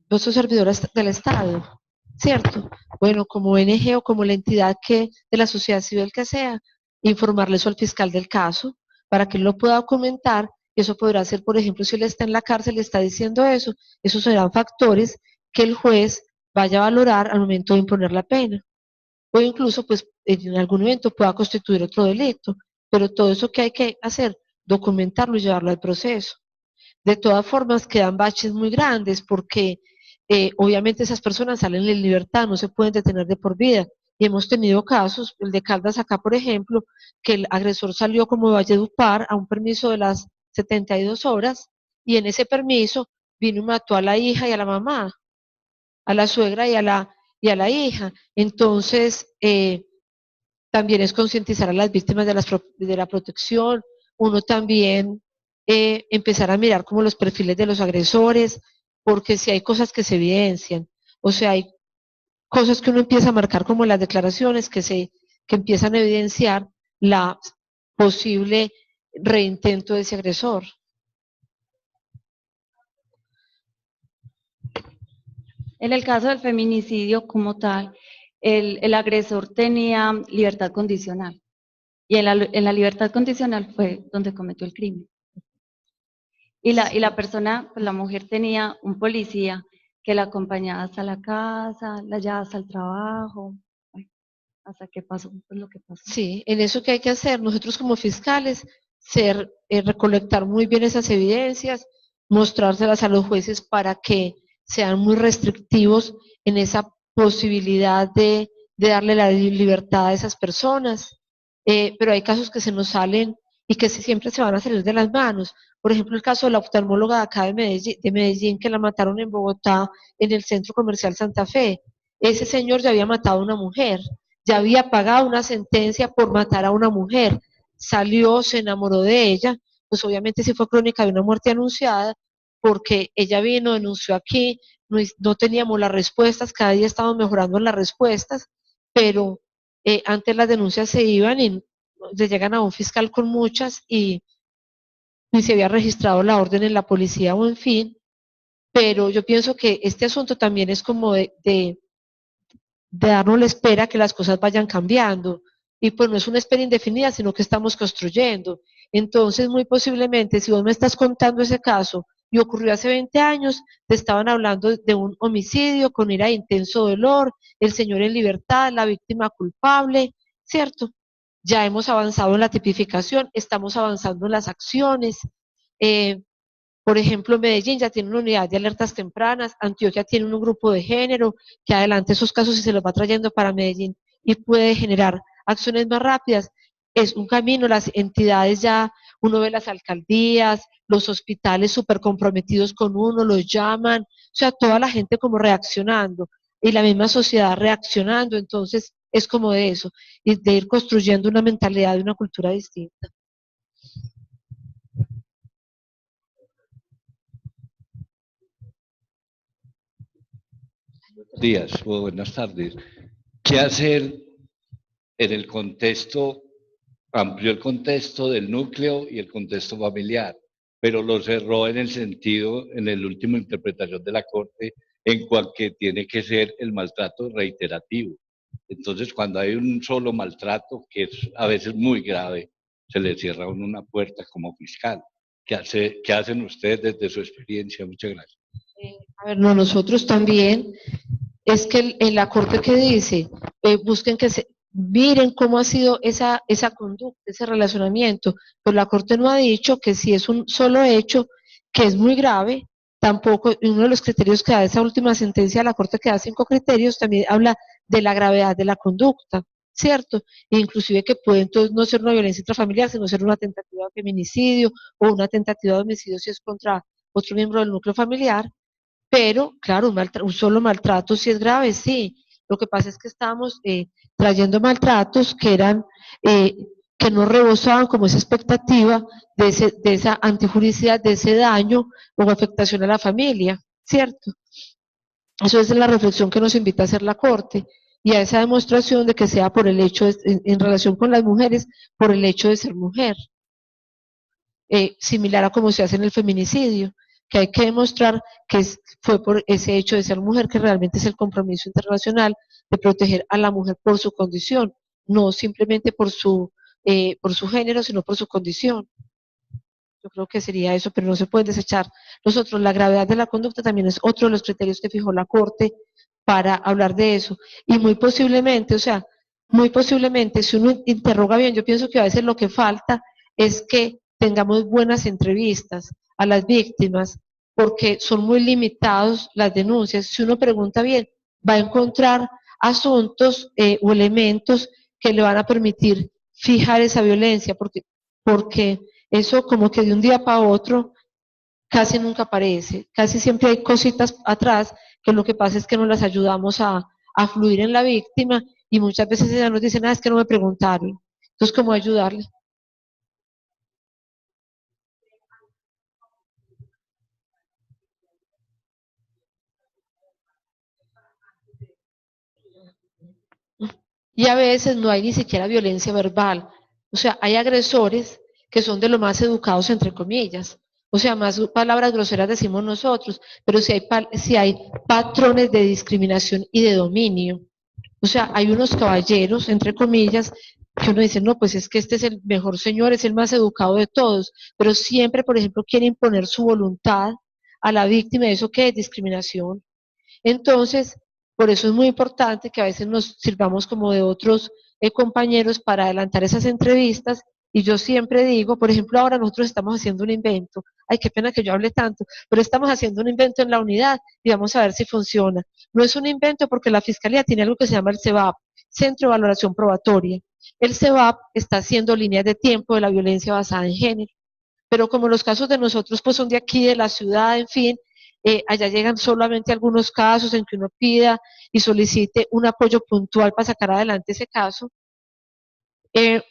vuestros servidores del Estado, ¿cierto? Bueno, como ONG o como la entidad que de la sociedad civil que sea, informarle eso al fiscal del caso para que él lo pueda documentar. Y eso podrá ser, por ejemplo, si él está en la cárcel y está diciendo eso, esos serán factores que el juez vaya a valorar al momento de imponer la pena. O incluso, pues, en algún momento pueda constituir otro delito. Pero todo eso que hay que hacer, documentarlo y llevarlo al proceso. De todas formas, quedan baches muy grandes porque obviamente esas personas salen en libertad, no se pueden detener de por vida. Y hemos tenido casos, el de Caldas acá, por ejemplo, que el agresor salió como de Valledupar a un permiso de las 72 horas y en ese permiso vino y mató a la hija y a la mamá, a la suegra y a la hija. Entonces, también es concientizar a las víctimas de la protección, uno también empezar a mirar como los perfiles de los agresores, porque si hay cosas que se evidencian, o sea, hay cosas que uno empieza a marcar como las declaraciones que empiezan a evidenciar la posible reintento de ese agresor. En el caso del feminicidio como tal, el agresor tenía libertad condicional y en la libertad condicional fue donde cometió el crimen. Y la persona, pues la mujer tenía un policía que la acompañaba hasta la casa, la llevaba hasta el trabajo, bueno, hasta que pasó pues, lo que pasó. Sí, en eso que hay que hacer, nosotros como fiscales, recolectar muy bien esas evidencias, mostrárselas a los jueces para que sean muy restrictivos en esa posibilidad de darle la libertad a esas personas. Pero hay casos que se nos salen y que siempre se van a salir de las manos. Por ejemplo, el caso de la oftalmóloga de acá de Medellín, que la mataron en Bogotá, en el centro comercial Santa Fe. Ese señor ya había matado a una mujer, ya había pagado una sentencia por matar a una mujer, salió, se enamoró de ella, pues obviamente sí fue crónica de una muerte anunciada, porque ella vino, denunció aquí, no teníamos las respuestas, cada día estamos mejorando las respuestas, pero antes las denuncias se iban y le llegan a un fiscal con muchas y ni se había registrado la orden en la policía o en fin, pero yo pienso que este asunto también es como de darnos la espera que las cosas vayan cambiando, y pues no es una espera indefinida, sino que estamos construyendo. Entonces, muy posiblemente, si vos me estás contando ese caso, y ocurrió hace 20 años, te estaban hablando de un homicidio con ira de intenso dolor, el señor en libertad, la víctima culpable, ¿cierto? Ya hemos avanzado en la tipificación, estamos avanzando en las acciones, por ejemplo, Medellín ya tiene una unidad de alertas tempranas, Antioquia tiene un grupo de género que adelante esos casos y se los va trayendo para Medellín y puede generar acciones más rápidas. Es un camino, las entidades ya, uno ve las alcaldías, los hospitales súper comprometidos con uno, los llaman, o sea, toda la gente como reaccionando y la misma sociedad reaccionando, entonces es como de eso, y de ir construyendo una mentalidad de una cultura distinta. Días o buenas tardes. ¿Qué hacer en el contexto, amplió el contexto del núcleo y el contexto familiar, pero lo cerró en el sentido, en el último interpretación de la Corte, en cual que tiene que ser el maltrato reiterativo? Entonces, cuando hay un solo maltrato, que es a veces muy grave, se le cierra a uno una puerta como fiscal. ¿Qué hacen ustedes desde su experiencia? Muchas gracias. A ver, no, nosotros también, es que en la Corte que dice, busquen que se, miren cómo ha sido esa conducta, ese relacionamiento, pero la Corte no ha dicho que si es un solo hecho, que es muy grave, tampoco, uno de los criterios que da esa última sentencia, la Corte que da 5 criterios, también habla de la gravedad de la conducta, ¿cierto? E inclusive que puede entonces no ser una violencia intrafamiliar, sino ser una tentativa de feminicidio o una tentativa de homicidio si es contra otro miembro del núcleo familiar. Pero, claro, un solo maltrato sí es grave, sí. Lo que pasa es que estábamos trayendo maltratos que eran, que no rebosaban como esa expectativa de esa antijuricidad, de ese daño o afectación a la familia, ¿cierto? Eso es la reflexión que nos invita a hacer la Corte y a esa demostración de que sea por el hecho, en relación con las mujeres, por el hecho de ser mujer. Similar a como se hace en el feminicidio, que hay que demostrar que fue por ese hecho de ser mujer que realmente es el compromiso internacional de proteger a la mujer por su condición, no simplemente por su género, sino por su condición. Yo creo que sería eso, pero no se puede desechar. Nosotros, la gravedad de la conducta también es otro de los criterios que fijó la Corte para hablar de eso. Y muy posiblemente, o sea, muy posiblemente, si uno interroga bien, yo pienso que a veces lo que falta es que tengamos buenas entrevistas a las víctimas, porque son muy limitados las denuncias. Si uno pregunta bien, va a encontrar asuntos o elementos que le van a permitir fijar esa violencia, porque eso como que de un día para otro casi nunca aparece, casi siempre hay cositas atrás que lo que pasa es que no las ayudamos a fluir en la víctima y muchas veces ella nos dice, es que no me preguntaron, entonces ¿cómo ayudarle? Y a veces no hay ni siquiera violencia verbal, o sea, hay agresores que son de lo más educados entre comillas, o sea, más palabras groseras decimos nosotros, pero si hay patrones de discriminación y de dominio. O sea, hay unos caballeros, entre comillas, que uno dice, no, pues es que este es el mejor señor, es el más educado de todos, pero siempre, por ejemplo, quiere imponer su voluntad a la víctima, ¿eso qué es? Discriminación. Entonces, por eso es muy importante que a veces nos sirvamos como de otros compañeros para adelantar esas entrevistas. Y yo siempre digo, por ejemplo, ahora nosotros estamos haciendo un invento, ay, qué pena que yo hable tanto, pero estamos haciendo un invento en la unidad y vamos a ver si funciona. No es un invento porque la Fiscalía tiene algo que se llama el CEVAP, Centro de Valoración Probatoria. El CEVAP está haciendo líneas de tiempo de la violencia basada en género, pero como los casos de nosotros pues son de aquí, de la ciudad, en fin, allá llegan solamente algunos casos en que uno pida y solicite un apoyo puntual para sacar adelante ese caso.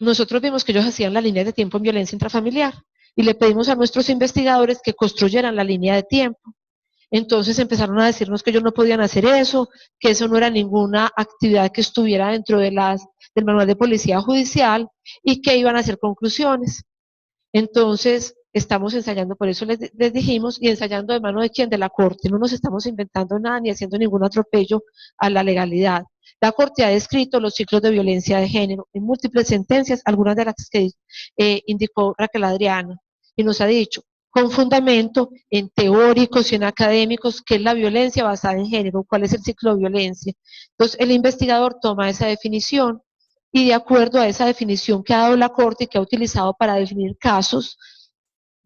Nosotros vimos que ellos hacían la línea de tiempo en violencia intrafamiliar y le pedimos a nuestros investigadores que construyeran la línea de tiempo. Entonces empezaron a decirnos que ellos no podían hacer eso, que eso no era ninguna actividad que estuviera dentro de del manual de policía judicial y que iban a hacer conclusiones. Entonces estamos ensayando, por eso les dijimos, y ensayando de mano de quién, de la Corte. No nos estamos inventando nada ni haciendo ningún atropello a la legalidad. La Corte ha descrito los ciclos de violencia de género en múltiples sentencias, algunas de las que indicó Raquel Adriana, y nos ha dicho, con fundamento en teóricos y en académicos, qué es la violencia basada en género, cuál es el ciclo de violencia. Entonces, el investigador toma esa definición y de acuerdo a esa definición que ha dado la Corte y que ha utilizado para definir casos,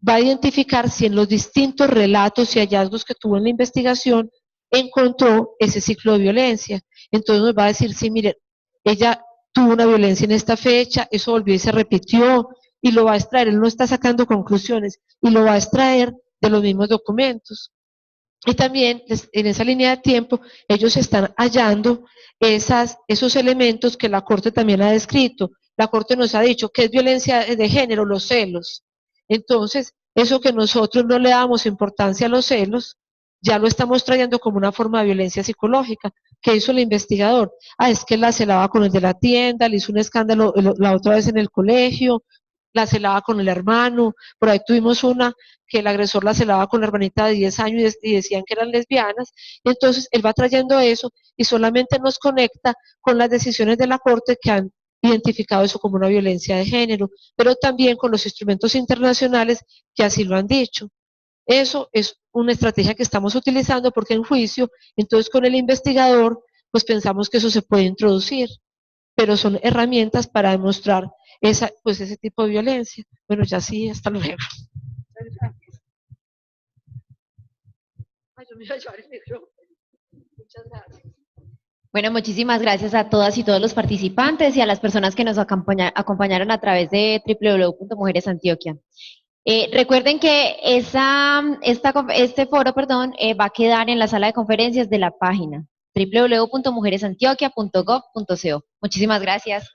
va a identificar si en los distintos relatos y hallazgos que tuvo en la investigación encontró ese ciclo de violencia. Entonces nos va a decir, sí, mire, ella tuvo una violencia en esta fecha, eso volvió y se repitió, y lo va a extraer, él no está sacando conclusiones, y lo va a extraer de los mismos documentos. Y también en esa línea de tiempo ellos están hallando esos elementos que la Corte también ha descrito. La Corte nos ha dicho que es violencia de género, los celos. Entonces, eso que nosotros no le damos importancia a los celos, ya lo estamos trayendo como una forma de violencia psicológica. ¿Qué hizo el investigador? Es que la celaba con el de la tienda, le hizo un escándalo la otra vez en el colegio, la celaba con el hermano, por ahí tuvimos una que el agresor la celaba con la hermanita de 10 años y decían que eran lesbianas, entonces él va trayendo eso y solamente nos conecta con las decisiones de la Corte que han identificado eso como una violencia de género, pero también con los instrumentos internacionales que así lo han dicho. Eso es una estrategia que estamos utilizando porque en juicio, entonces con el investigador, pues pensamos que eso se puede introducir, pero son herramientas para demostrar ese tipo de violencia. Bueno, ya sí, hasta luego. Ay, yo me iba a llevar el micrófono. Muchas gracias. Bueno, muchísimas gracias a todas y todos los participantes y a las personas que nos acompañaron a través de www.mujeresantioquia. Recuerden que este foro va a quedar en la sala de conferencias de la página www.mujeresantioquia.gov.co. Muchísimas gracias.